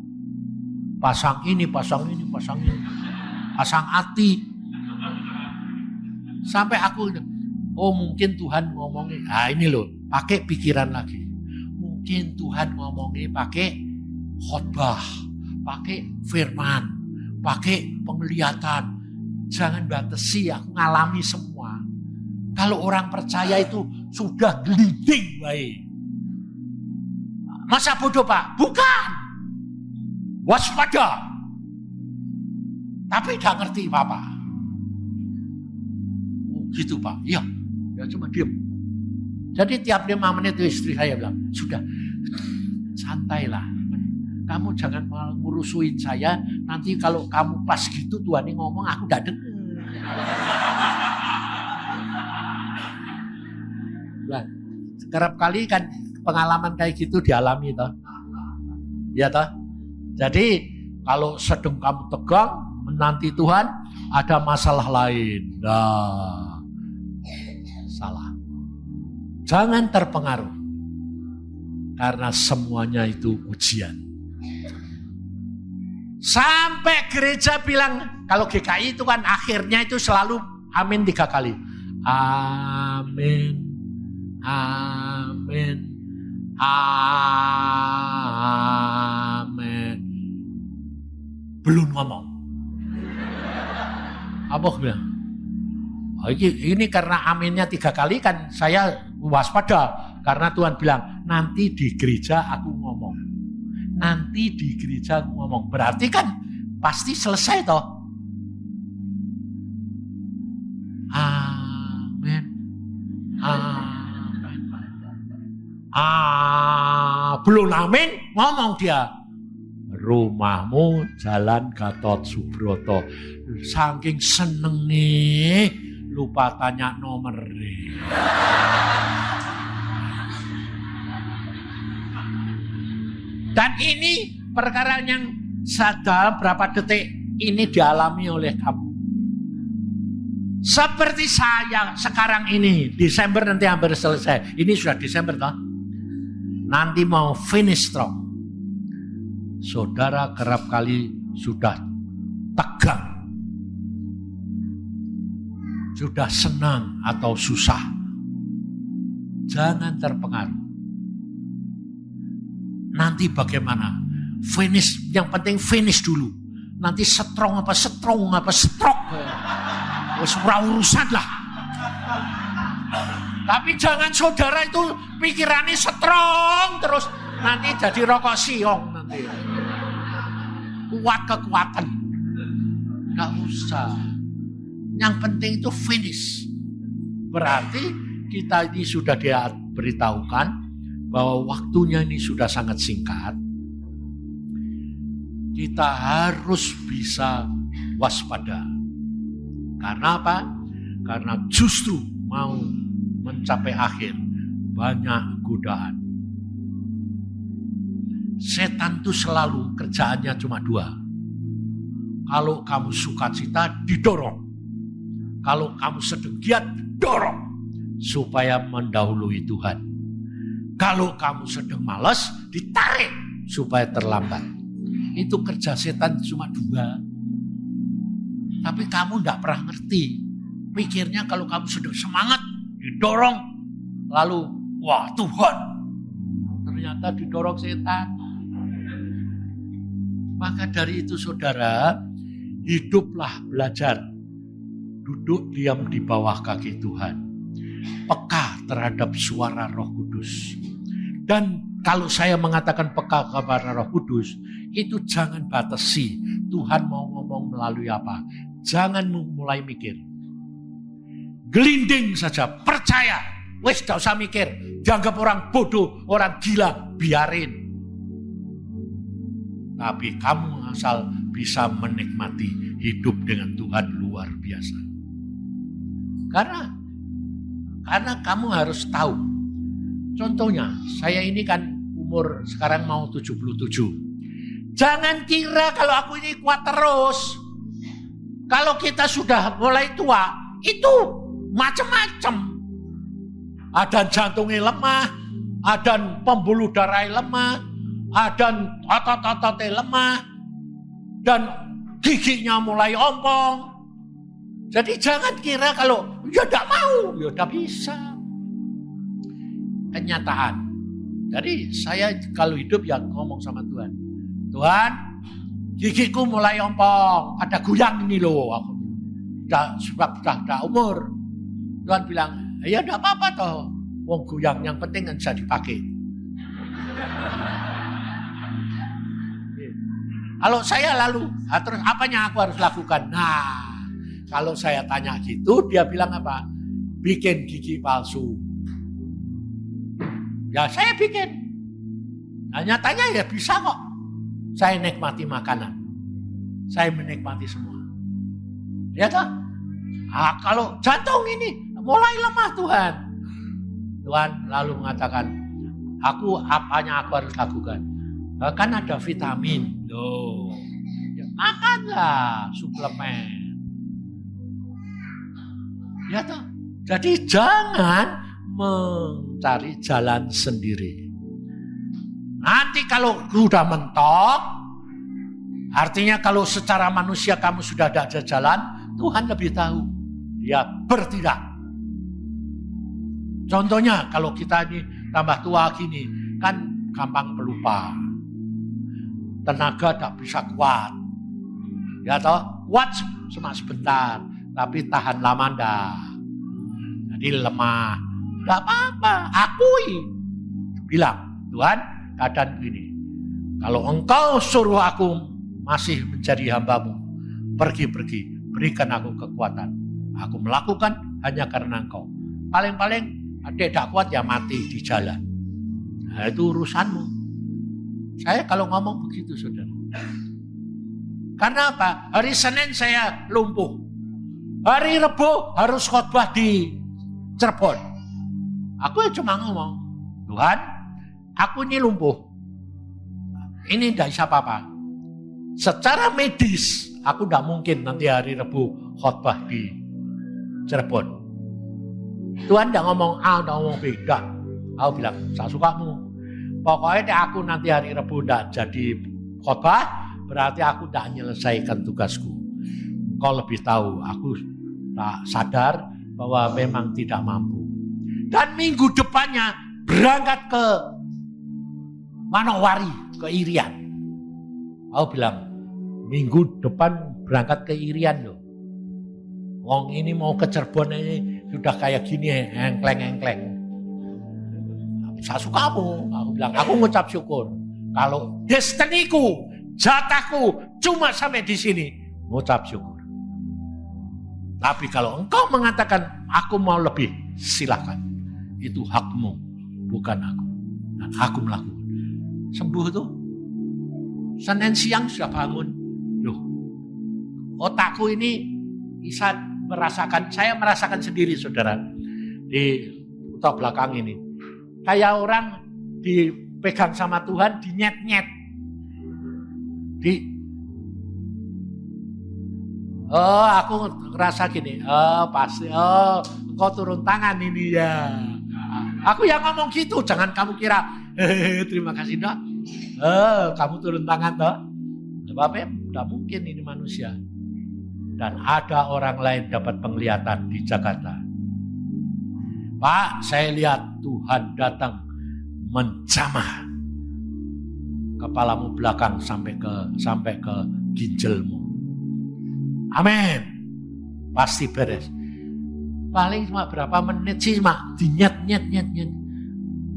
Pasang ini, pasang ini, pasang ini. Pasang hati. Sampai aku, oh mungkin Tuhan ngomongin, ini loh, pakai pikiran lagi. Mungkin Tuhan ngomongin pakai khotbah, pakai firman, pakai penglihatan. Jangan batasi, aku ngalami semua. Kalau orang percaya itu sudah gliding baik. Masa bodoh Pak? Bukan. Waspada. Tapi tidak ngerti Bapak. Oh, gitu Pak. Iya. Ya cuma diam. Jadi tiap 5 menit itu istri saya bilang, sudah santailah. Kamu jangan ngurusuin saya, nanti kalau kamu pas gitu Tuhan ini ngomong aku tidak dengar. Nah, kerap kali kan pengalaman kayak gitu dialami toh. Ya toh. Jadi kalau sedang kamu tegang menanti Tuhan, ada masalah lain. Nah, salah. Jangan terpengaruh. Karena semuanya itu ujian. Sampai gereja bilang, kalau GKI itu kan akhirnya itu selalu amin 3 kali. Amin, amin, amin. Belum ngomong. Apa bilang? Oh, ini karena aminnya 3 kali kan saya waspada. Karena Tuhan bilang, nanti di gereja aku ngomong. Nanti di gereja aku ngomong. Berarti kan pasti selesai toh. Amin. Amin. Belum amin, ngomong dia. Rumahmu Jalan Gatot Subroto. Saking seneng nih, lupa tanya nomor. Dan ini perkara yang dalam berapa detik ini dialami oleh kamu. Seperti saya sekarang ini, Desember nanti hampir selesai. Ini sudah Desember toh. Nanti mau finish strong. Saudara kerap kali sudah tegang. Sudah senang atau susah. Jangan terpengaruh. Nanti bagaimana? Finish, yang penting finish dulu. Nanti strong apa stroke. Urusan lah. Tapi jangan saudara itu pikirannya strong terus. Nanti jadi rokok siong nanti. Kuat kekuatan. Gak usah. Yang penting itu finish. Berarti kita ini sudah diberitahukan bahwa waktunya ini sudah sangat singkat. Kita harus bisa waspada. Karena apa? Karena justru mau mencapai akhir banyak godaan. Setan itu selalu kerjaannya cuma 2. Kalau kamu sukacita didorong. Kalau kamu sedang giat didorong supaya mendahului Tuhan. Kalau kamu sedang malas ditarik supaya terlambat. Itu kerja setan cuma 2. Tapi kamu tidak pernah ngerti. Pikirnya kalau kamu sedang semangat, didorong. Lalu, wah Tuhan. Ternyata didorong setan. Maka dari itu saudara, hiduplah belajar. Duduk diam di bawah kaki Tuhan. Peka terhadap suara Roh Kudus. Dan kalau saya mengatakan peka kepada Roh Kudus, itu jangan batasi. Tuhan mau ngomong melalui apa. Jangan mulai mikir. Gelinding saja, percaya. Wes gak usah mikir. Dianggap orang bodoh, orang gila, biarin. Tapi kamu asal bisa menikmati hidup dengan Tuhan luar biasa. Karena kamu harus tahu. Contohnya, saya ini kan umur sekarang mau 77. Jangan kira kalau aku ini kuat terus. Kalau kita sudah mulai tua, itu macam-macam. Ada jantungnya lemah, ada pembuluh darahnya lemah, ada otot-ototnya lemah, dan giginya mulai ompong. Jadi jangan kira kalau ya tidak mau, ya tidak bisa. Kenyataan. Jadi saya kalau hidup ya ngomong sama Tuhan. Tuhan, gigiku mulai ompong, ada guyang ini loh. Aku sudah umur. Tuhan bilang, ya tidak apa-apa toh. Wong guyang yang penting kan bisa dipakai. Kalau saya lalu, terus apanya aku harus lakukan? Nah, kalau saya tanya gitu, dia bilang apa? Bikin gigi palsu. Ya saya bikin. Nah, nyatanya ya bisa kok. Saya nikmati makanan. Saya menikmati semua. Ya toh? Kalau jantung ini mulai lemah Tuhan. Tuhan lalu mengatakan, apanya aku harus lakukan? Kan ada vitamin. Loh. Ya, makanlah suplemen. Ya toh? Jadi jangan mencari jalan sendiri. Nanti kalau sudah mentok, artinya kalau secara manusia kamu sudah ada jalan, Tuhan lebih tahu. Dia bertindak. Contohnya kalau kita ini tambah tua gini, kan gampang pelupa. Tenaga tak bisa kuat. Ya toh, kuat cuma sebentar, tapi tahan lama enggak. Jadi lemah. Enggak apa-apa, akui. Bilang, Tuhan, keadaan begini. Kalau engkau suruh aku masih menjadi hambamu, pergi-pergi, berikan aku kekuatan. Aku melakukan hanya karena engkau. Paling-paling tidak kuat ya mati di jalan. Nah, itu urusanmu. Saya kalau ngomong begitu, saudara. Karena apa? Hari Senin saya lumpuh. Hari Rebo harus khotbah di Cirebon. Aku cuma ngomong, Tuhan, aku ini lumpuh. Ini tidak bisa apa-apa. Secara medis, aku tidak mungkin nanti hari Rebo khotbah di Cirebon. Tuhan tidak ngomong A, tidak ngomong B. Tidak. Aku bilang, saya sukamu. Pokoknya aku nanti hari Rebo tidak jadi khotbah, berarti aku tidak menyelesaikan tugasku. Kau lebih tahu, aku tak sadar bahwa memang tidak mampu. Dan minggu depannya berangkat ke Manowari, ke Irian. Aku bilang, minggu depan berangkat ke Irian loh. Wong ini mau ke Cirebon ini sudah kayak gini, engkleng-engkleng. Saya sukamu, aku bilang, aku ngucap syukur. Kalau destiniku, jatahku cuma sampai di sini, ngucap syukur. Tapi kalau engkau mengatakan aku mau lebih, silakan. Itu hakmu, bukan aku. Dan aku melakukan. Sembuh tuh. Senin siang sudah bangun. Loh, otakku ini bisa merasakan, saya merasakan sendiri saudara. Di otak belakang ini. Kayak orang dipegang sama Tuhan, dinyet-nyet. Aku ngerasa gini, pasti, engkau turun tangan ini ya. Aku yang ngomong gitu, jangan kamu kira, terima kasih dok. Kamu turun tangan dok. Sebabnya tidak mungkin ini manusia. Dan ada orang lain dapat penglihatan di Jakarta. Pak, saya lihat Tuhan datang menjamah kepalamu belakang sampai ke ginjalmu. Amin. Pasti beres. Paling cuma berapa menit sih, mak dinyet.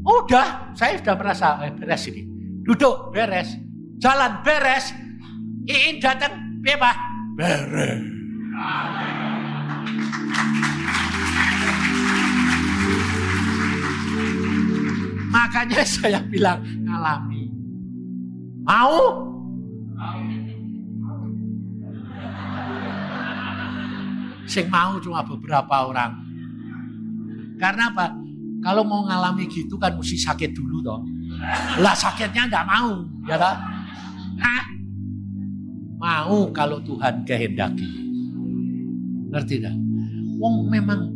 Udah, saya sudah merasa beres ini. Duduk beres, jalan beres. Iin datang bebas beres. Makanya saya bilang ngalami. Mau? Sing mau cuma beberapa orang. Karena apa? Kalau mau ngalami gitu kan mesti sakit dulu toh. Lah sakitnya enggak mau, ya toh? Mau kalau Tuhan kehendaki. Ngerti enggak? Wong memang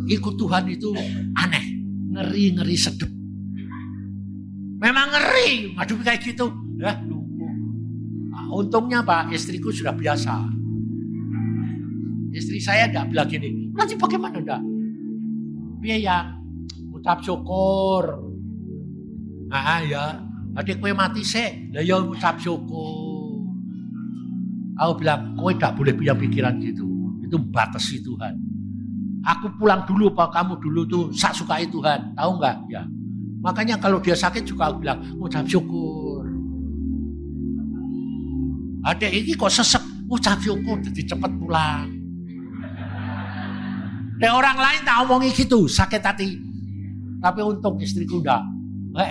ikut Tuhan itu aneh, ngeri sedep. Memang ngeri, ngadepi kayak gitu. Ya, lumpuh. Nah, untungnya Pak, istriku sudah biasa. Istri saya enggak bilang gini, nanti bagaimana enggak? Biaya ucap syukur. Ah ya, adik kowe mati sih, lah ya ucap syukur. Aku bilang, kowe enggak boleh punya pikiran gitu. Itu batasi Tuhan. Aku pulang dulu Pak, kamu dulu tuh sak sukai Tuhan, tahu enggak? Ya. Makanya kalau dia sakit juga aku bilang, ucap syukur. Adik ini kok sesek, ucap syukur, jadi cepat pulang. Dan orang lain tak omongi gitu, sakit hati. Tapi untung istriku udah,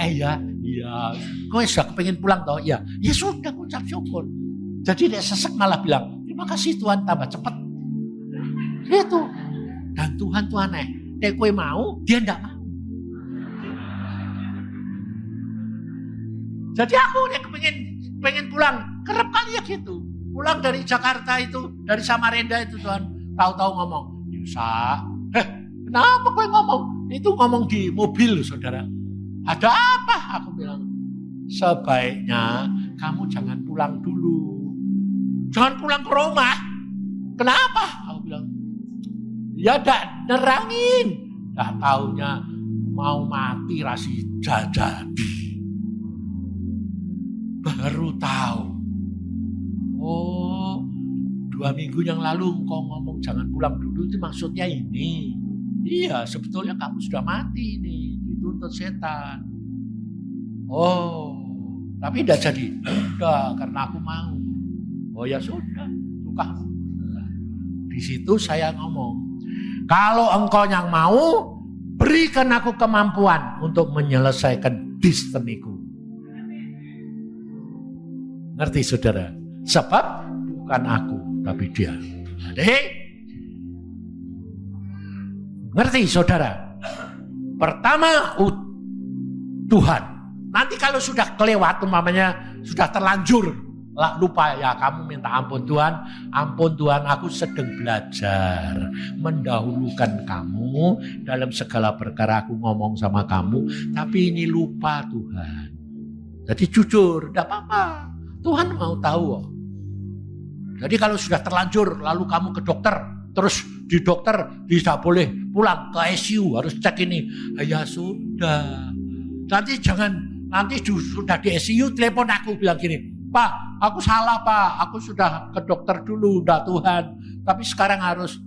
iya, kau sudah kepengen pulang toh? Ya sudah, ucap syukur. Jadi dia sesek malah bilang, terima kasih Tuhan, tambah cepat. Itu. Dan Tuhan tuh aneh, dia kue mau, dia enggak mau. Jadi aku yang pengen pulang, kerap kali ya gitu. Pulang dari Jakarta itu, dari Samarinda itu Tuhan, tahu-tahu ngomong, Yusa, kenapa kowe ngomong? Itu ngomong di mobil saudara. Ada apa? Aku bilang, sebaiknya kamu jangan pulang dulu. Jangan pulang ke rumah. Kenapa? Aku bilang, ya dak nerangin. Dak taunya mau mati rasi jadi. Baru tahu. Oh, 2 minggu yang lalu engkau ngomong jangan pulang dulu itu maksudnya ini. Iya, sebetulnya kamu sudah mati ini, dituntut setan. Oh, tapi tidak jadi. Udah, karena aku mau. Oh ya sudah, suka. Di situ saya ngomong, kalau engkau yang mau, berikan aku kemampuan untuk menyelesaikan destiniku. Ngerti saudara? Sebab bukan aku, tapi dia. Jadi, ngerti saudara? Pertama, Tuhan. Nanti kalau sudah kelewat, umpamanya sudah terlanjur, lupa ya kamu minta ampun Tuhan, aku sedang belajar mendahulukan kamu dalam segala perkara aku ngomong sama kamu, tapi ini lupa Tuhan. Jadi jujur, tidak apa-apa. Tuhan mau tahu. Jadi kalau sudah terlanjur lalu kamu ke dokter, terus di dokter tidak boleh pulang ke ICU, harus cek ini. Ya sudah. Nanti sudah di ICU telepon aku bilang gini, Pak, aku salah Pak, aku sudah ke dokter dulu, udah Tuhan. Tapi sekarang harus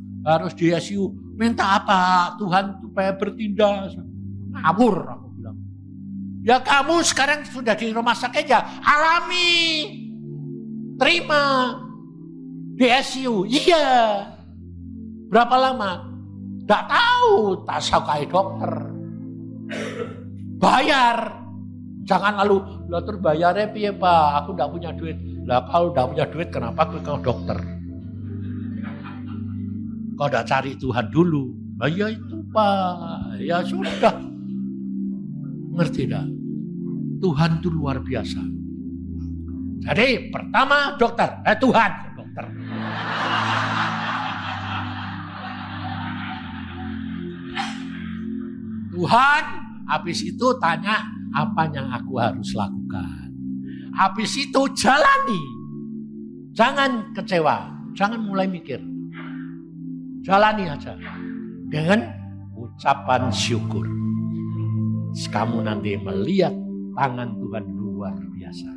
di ICU. Minta apa Tuhan supaya bertindak? Ngawur aku bilang. Ya kamu sekarang sudah di rumah sakit ya, alami. Terima. Di ICU. Iya. Berapa lama? Nggak tahu, tak sakai dokter. Bayar. Jangan lalu, terus bayarnya piye Pak? Aku nggak punya duit. Lah kalau nggak punya duit, kenapa aku ke dokter? Kau udah cari Tuhan dulu. Nah ya itu Pak. Ya sudah. Ngerti dah? Tuhan itu luar biasa. Jadi pertama dokter. Tuhan dokter. Tuhan, habis itu tanya apa yang aku harus lakukan. Habis itu jalani. Jangan kecewa, jangan mulai mikir. Jalani aja dengan ucapan syukur. Kamu nanti melihat tangan Tuhan luar biasa.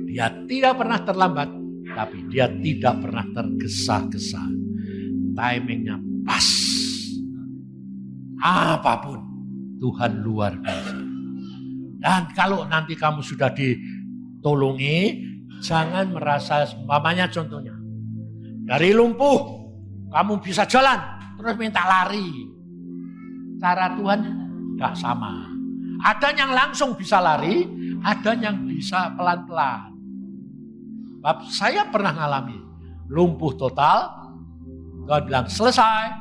Dia tidak pernah terlambat, tapi dia tidak pernah tergesa-gesa. Timingnya pas. Apapun, Tuhan luar biasa. Dan kalau nanti kamu sudah ditolongi, jangan merasa, umpamanya contohnya, dari lumpuh, kamu bisa jalan, terus minta lari. Cara Tuhan tidak sama. Ada yang langsung bisa lari, ada yang bisa pelan-pelan. Saya pernah ngalami lumpuh total, Tuhan bilang selesai,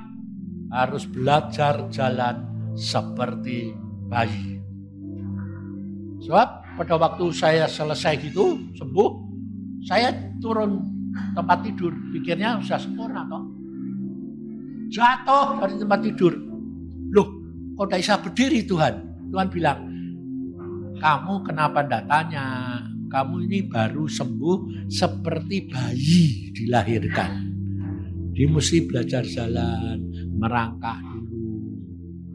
harus belajar jalan seperti bayi. Sebab pada waktu saya selesai gitu, sembuh, saya turun tempat tidur, pikirnya sudah sempurna toh. Jatuh dari tempat tidur. Loh, kok tidak bisa berdiri Tuhan? Tuhan bilang, kamu kenapa tidak tanya? Kamu ini baru sembuh seperti bayi dilahirkan. Dia mesti belajar jalan, merangkak dulu.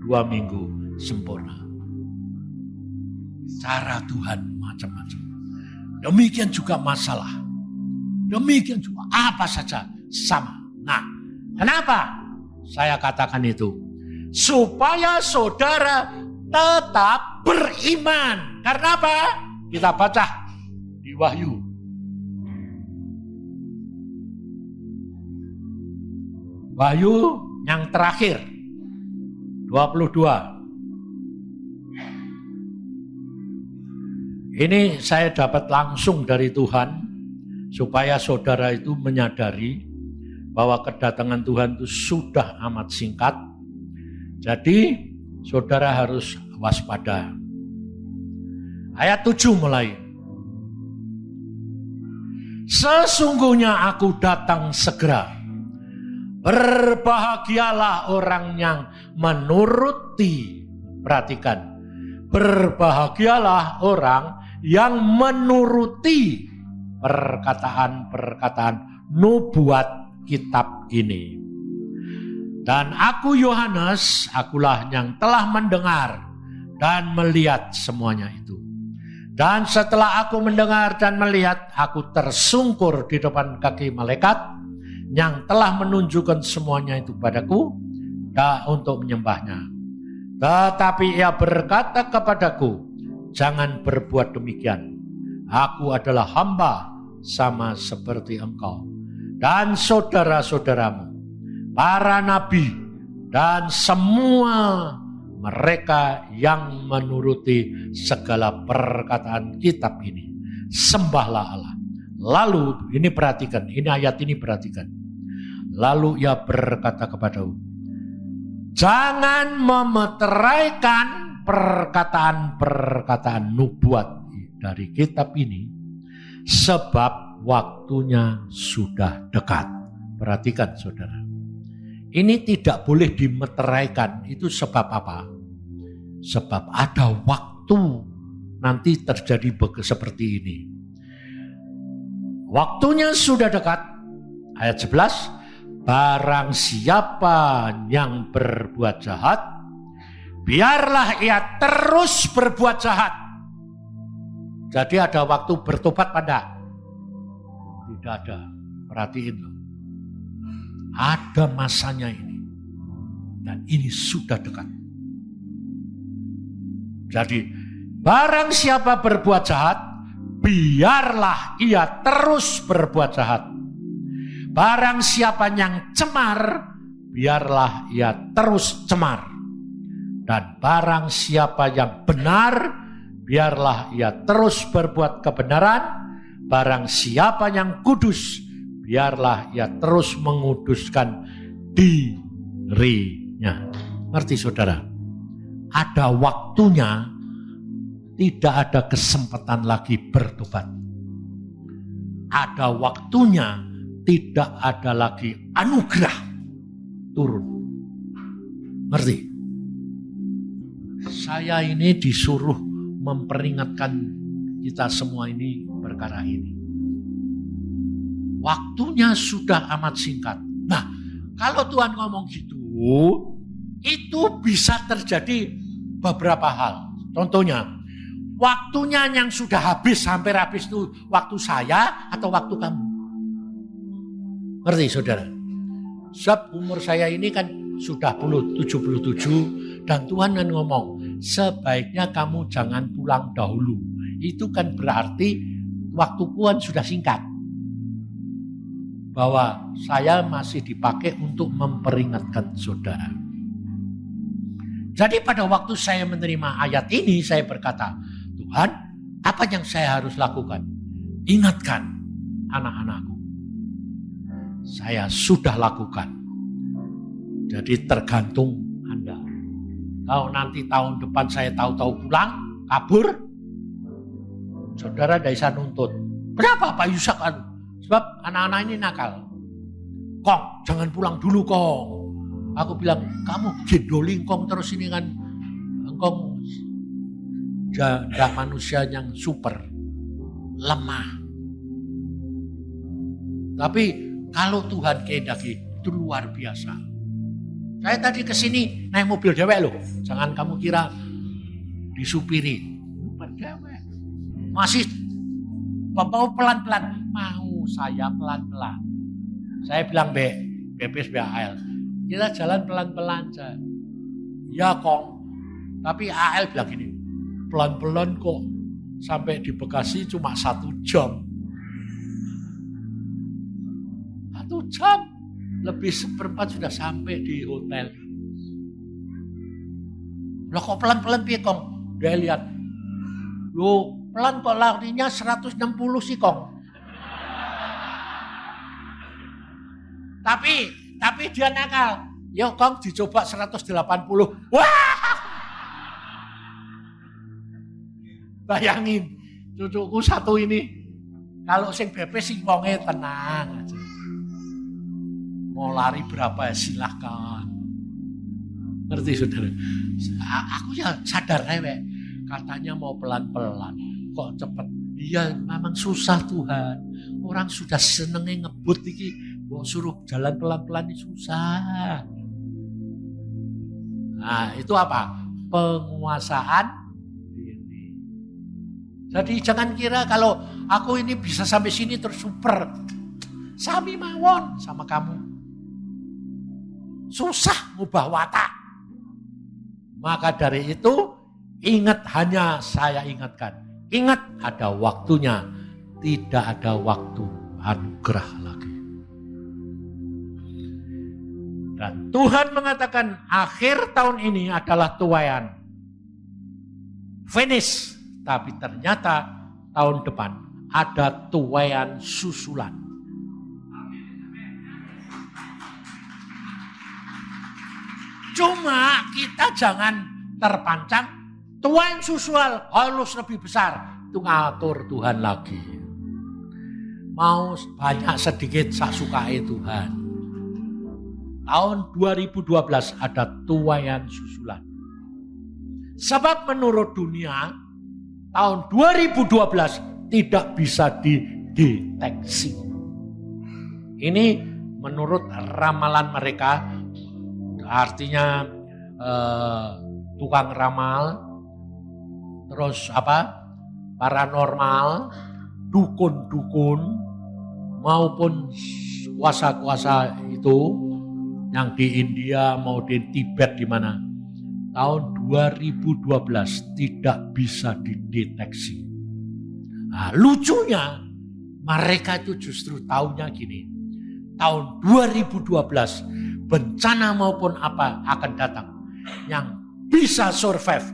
2 minggu sempurna. Cara Tuhan macam-macam. Demikian juga masalah. Demikian juga apa saja sama. Nah, kenapa saya katakan itu? Supaya saudara tetap beriman. Karena apa? Kita baca di Wahyu. Wahyu yang terakhir 22. Ini saya dapat langsung dari Tuhan supaya saudara itu menyadari bahwa kedatangan Tuhan itu sudah amat singkat. Jadi saudara harus waspada. Ayat 7 mulai. Sesungguhnya aku datang segera. Berbahagialah orang yang menuruti. Perhatikan. Berbahagialah orang yang menuruti perkataan-perkataan nubuat kitab ini. Dan aku Yohanes, akulah yang telah mendengar dan melihat semuanya itu. Dan setelah aku mendengar dan melihat, aku tersungkur di depan kaki malaikat yang telah menunjukkan semuanya itu padaku untuk menyembahnya. Tetapi ia berkata kepadaku, jangan berbuat demikian. Aku adalah hamba sama seperti engkau dan saudara-saudaramu, para nabi dan semua mereka yang menuruti segala perkataan kitab ini. Sembahlah Allah. Lalu ini perhatikan, ini ayat ini perhatikan. Lalu ia berkata kepadaku, jangan memeteraikan perkataan-perkataan nubuat dari kitab ini, sebab waktunya sudah dekat. Perhatikan saudara. Ini tidak boleh dimeteraikan. Itu sebab apa? Sebab ada waktu nanti terjadi seperti ini. Waktunya sudah dekat. Ayat 11. Barang siapa yang berbuat jahat, biarlah ia terus berbuat jahat. Jadi ada waktu bertobat pada? Tidak ada. Perhatiin loh. Ada masanya ini. Dan ini sudah dekat. Jadi barang siapa berbuat jahat, biarlah ia terus berbuat jahat. Barang siapa yang cemar, biarlah ia terus cemar. Dan barang siapa yang benar, biarlah ia terus berbuat kebenaran. Barang siapa yang kudus, biarlah ia terus menguduskan dirinya. Ngerti saudara? Ada waktunya, tidak ada kesempatan lagi bertobat. Ada waktunya, tidak ada lagi anugerah turun. Ngerti? Saya ini disuruh memperingatkan kita semua ini perkara ini. Waktunya sudah amat singkat. Nah, kalau Tuhan ngomong gitu, itu bisa terjadi beberapa hal. Contohnya, waktunya yang sudah habis, hampir habis itu waktu saya atau waktu kamu. Ngerti saudara? Sebab umur saya ini kan sudah 77 dan Tuhan kan ngomong, sebaiknya kamu jangan pulang dahulu. Itu kan berarti waktu Tuhan sudah singkat. Bahwa saya masih dipakai untuk memperingatkan saudara. Jadi pada waktu saya menerima ayat ini, saya berkata, Tuhan, apa yang saya harus lakukan? Ingatkan anak-anakku. Saya sudah lakukan. Jadi tergantung Anda. Kalau nanti tahun depan saya tahu-tahu pulang, kabur, saudara tidak bisa nuntut. Berapa Pak Yusak? Sebab anak-anak ini nakal. Kong, jangan pulang dulu Kong. Aku bilang, kamu gendoli engkong terus ini kan. Engkong tidak manusia yang super. Lemah. Tapi kalau Tuhan kehendaki itu luar biasa. Saya tadi kesini naik mobil dewek loh. Jangan kamu kira disupiri. Dewek. Masih mau pelan-pelan. Mau saya pelan-pelan. Saya bilang BPS BAL. Kita jalan pelan-pelan saja. Ya Kong. Tapi AL bilang gini. Pelan-pelan kok. Sampai di Bekasi cuma 1 jam. 1 jam. Lebih seperempat sudah sampai di hotel. Lah kok pelan-pelan piye Kong? Dia lihat. Loh pelan kok larinya 160 sih Kong. Tapi dia nakal. Yo Kong dicoba 180. Wah! Bayangin, cucuku satu ini. Kalau sing BP sing wonge tenang aja. Mau lari berapa ya silahkan. Ngerti saudara? Aku ya sadar rewek. Katanya mau pelan-pelan. Kok cepet? Iya memang susah Tuhan. Orang sudah senengnya ngebut iki. Mau suruh jalan pelan-pelan ini susah. Nah itu apa? Penguasaan diri. Jadi jangan kira kalau aku ini bisa sampai sini terus super. Sami mawon sama kamu. Susah ngubah watak. Maka dari itu ingat hanya saya ingatkan. Ingat ada waktunya. Tidak ada waktu anugerah lagi. Dan Tuhan mengatakan akhir tahun ini adalah tuaian. Finish. Tapi ternyata tahun depan ada tuaian susulan. Cuma kita jangan terpancang. Tuaian susulan harus lebih besar. Itu ngatur Tuhan lagi. Mau banyak sedikit sak sukai Tuhan. Tahun 2012 ada tuaian susulan. Sebab menurut dunia, tahun 2012 tidak bisa dideteksi. Ini menurut ramalan mereka, artinya tukang ramal, terus paranormal, dukun-dukun, maupun kuasa-kuasa itu, yang di India mau di Tibet di mana tahun 2012 tidak bisa dideteksi. Nah, lucunya mereka itu justru tahunya gini. Tahun 2012 bencana maupun apa akan datang yang bisa survive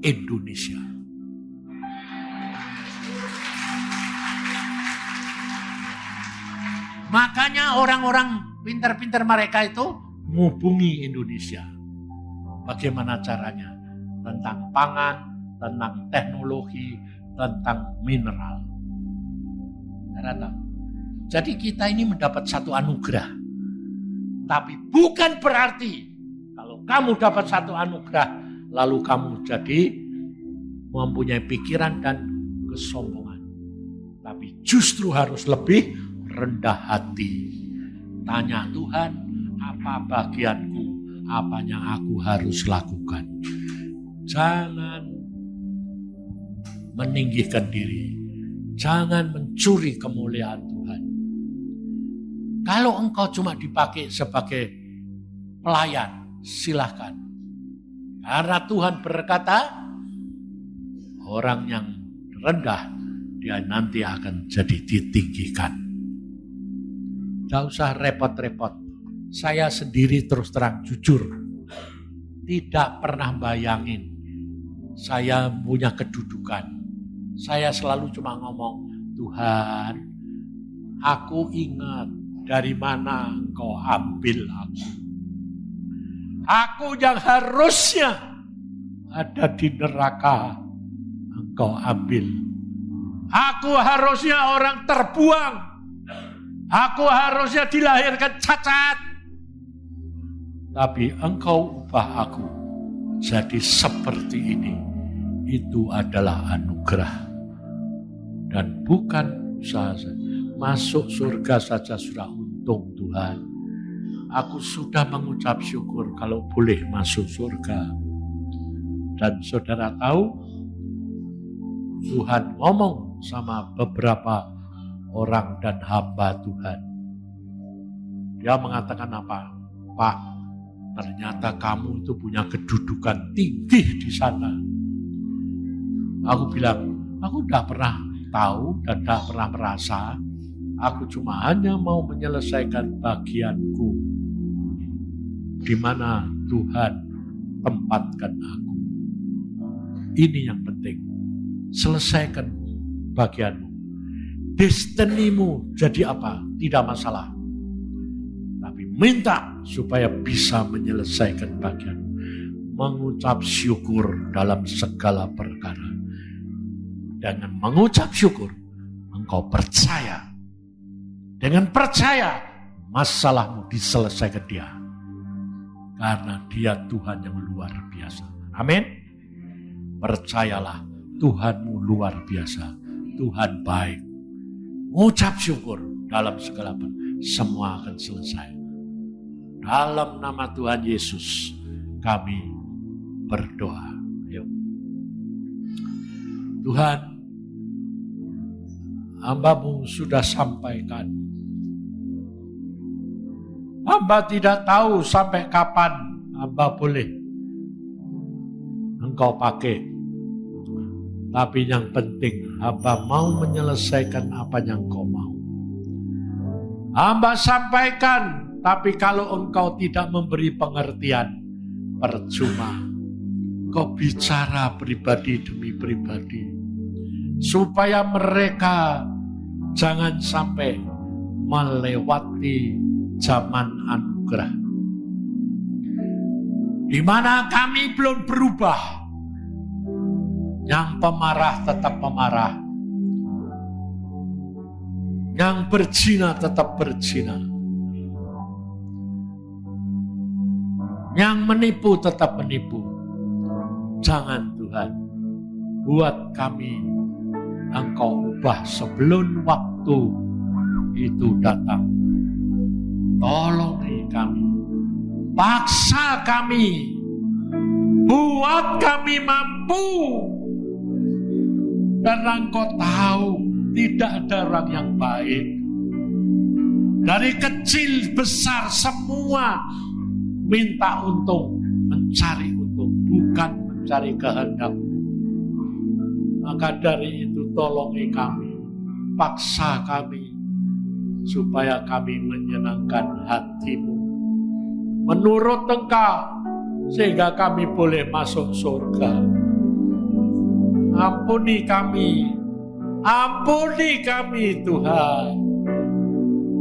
Indonesia. Makanya orang-orang pintar-pintar mereka itu menghubungi Indonesia. Bagaimana caranya? Tentang pangan, tentang teknologi, tentang mineral. Jadi kita ini mendapat satu anugerah. Tapi bukan berarti kalau kamu dapat satu anugerah, lalu kamu jadi mempunyai pikiran dan kesombongan. Tapi justru harus lebih rendah hati. Tanya Tuhan, apa bagianku, apa yang aku harus lakukan. Jangan meninggikan diri. Jangan mencuri kemuliaan Tuhan. Kalau engkau cuma dipakai sebagai pelayan, silahkan. Karena Tuhan berkata, orang yang rendah, dia nanti akan jadi ditinggikan. Gak usah repot-repot. Saya sendiri terus terang jujur. Tidak pernah bayangin. Saya punya kedudukan. Saya selalu cuma ngomong, Tuhan, aku ingat dari mana Engkau ambil aku. Aku yang harusnya ada di neraka, Engkau ambil. Aku harusnya orang terbuang. Aku harusnya dilahirkan cacat. tapi Engkau ubah aku jadi seperti ini. Itu adalah anugerah dan bukan usaha saya. Masuk surga saja sudah untung Tuhan. Aku sudah mengucap syukur kalau boleh masuk surga. Dan saudara tahu, Tuhan ngomong sama beberapa orang dan hamba Tuhan. Dia mengatakan apa? Pak, ternyata kamu itu punya kedudukan tinggi di sana. Aku bilang, aku tidak pernah tahu dan tidak pernah merasa. Aku cuma hanya mau menyelesaikan bagianku di mana Tuhan tempatkan aku. Ini yang penting. Selesaikan bagianmu. Destinimu jadi apa? Tidak masalah. Tapi minta supaya bisa menyelesaikan bagianmu. Mengucap syukur dalam segala perkara. Dengan mengucap syukur, engkau percaya. Dengan percaya, masalahmu diselesaikan dia. Karena dia Tuhan yang luar biasa. Amin. Percayalah, Tuhanmu luar biasa. Tuhan baik. Ucap syukur dalam segala perkara. Semua akan selesai. Dalam nama Tuhan Yesus, kami berdoa. Yuk. Tuhan, hamba-Mu sudah sampaikan. Hamba tidak tahu sampai kapan hamba boleh Engkau pakai. Tapi yang penting, hamba mau menyelesaikan apa yang Engkau mau. Hamba sampaikan, tapi kalau Engkau tidak memberi pengertian, percuma. Kau bicara pribadi demi pribadi. Supaya mereka jangan sampai melewati zaman anugerah. Di mana kami belum berubah. Yang pemarah tetap pemarah. Yang berzina tetap berzina. Yang menipu tetap menipu. Jangan Tuhan, buat kami Engkau ubah sebelum waktu itu datang. Tolongi kami, paksa kami, buat kami mampu. Karena Engkau tahu tidak ada orang yang baik. Dari kecil besar semua minta untung, mencari untung, bukan mencari kehendak. Maka dari itu tolongi kami, paksa kami, supaya kami menyenangkan hati-Mu. Menurut Engkau, sehingga kami boleh masuk surga. Ampuni kami Tuhan.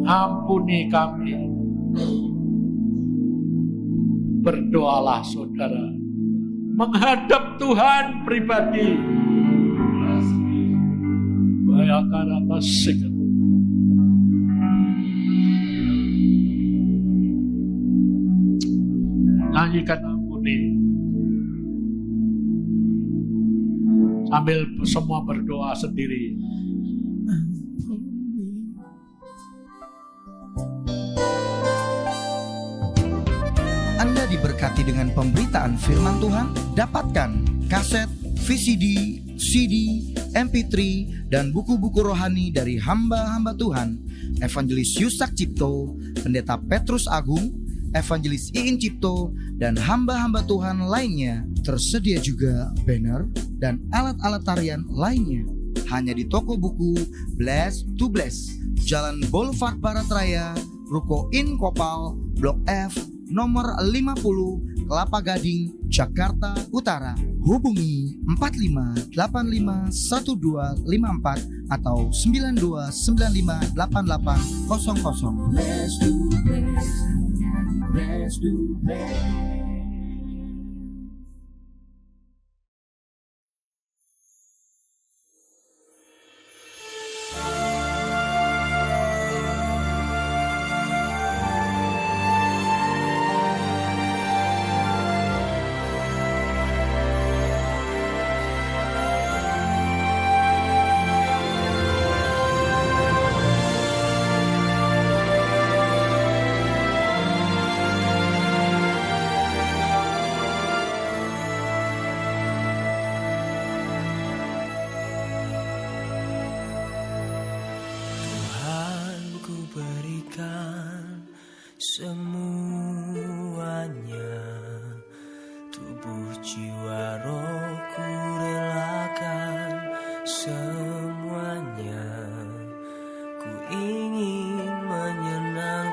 Ampuni kami. Berdoalah saudara, menghadap Tuhan pribadi. Bayangkan atas sikap. Nyanyikan ampuni. Sambil semua berdoa sendiri. Anda diberkati dengan pemberitaan firman Tuhan. Dapatkan kaset, VCD, CD, MP3, dan buku-buku rohani dari hamba-hamba Tuhan, Evangelis Yusak Cipto, Pendeta Petrus Agung, Evangelis Iin Cipto, dan hamba-hamba Tuhan lainnya. Tersedia juga banner dan alat-alat tarian lainnya. Hanya di toko buku Bless to Bless, Jalan Boulevard Barat Raya, Ruko In Kopal, Blok F, nomor 50, Kelapa Gading, Jakarta Utara. Hubungi 45851254 atau 92958800. Bless to bless, bless to bless.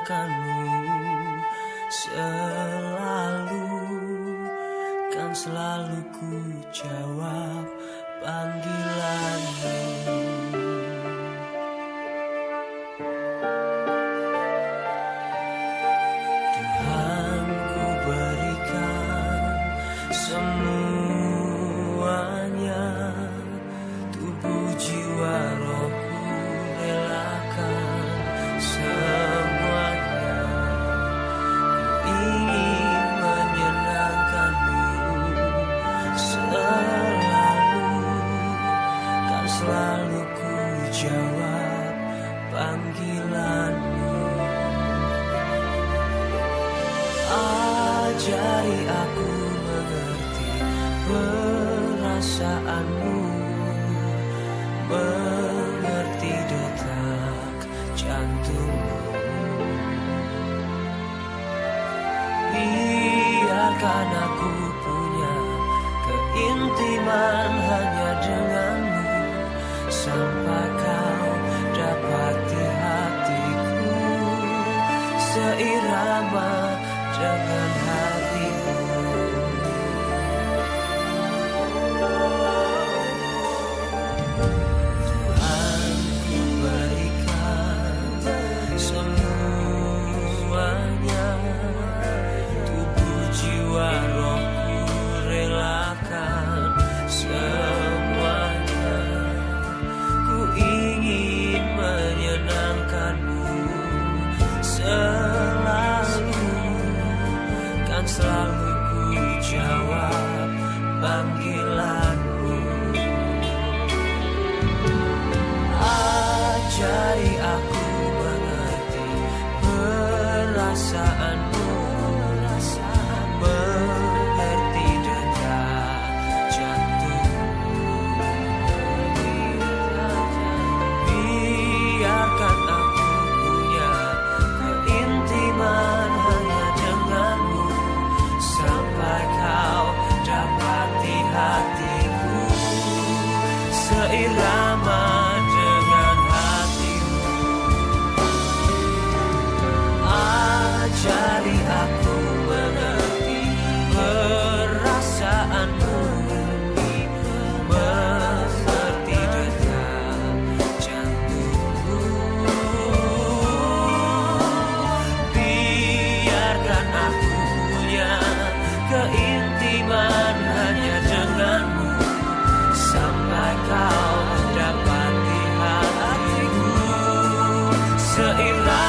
menyenangkanmu, selalu ku jawab panggilanmu. Tuhan, ku berikan semuanya, tubuh jiwa rohku relakan semuanya. Ku ingin menyenangkanmu, selalu ku jawab panggilanmu. Ajari aku mengerti perasaanmu, mengerti detak jantungmu. Biarkan aku punya keintiman hanya denganmu, sampai kau dapati hatiku seirama dengan hatimu. Tuhan, ku berikan semuanya, tubuh jiwa rohku relakan semuanya. Ku ingin menyenangkanmu, selalu ku jawab panggilanmu. Ajari aku mengerti perasaanmu, mengerti detak jantungmu. Biarkan aku punya keintiman hanya denganmu, sampai kau dapati hatiku seirama dengan hatimu. Ajari aku mengerti perasaanmu, mengerti detak jantungmu. Biarkan aku punya keintiman hanya denganmu, sampai kau dapati hatiku seirama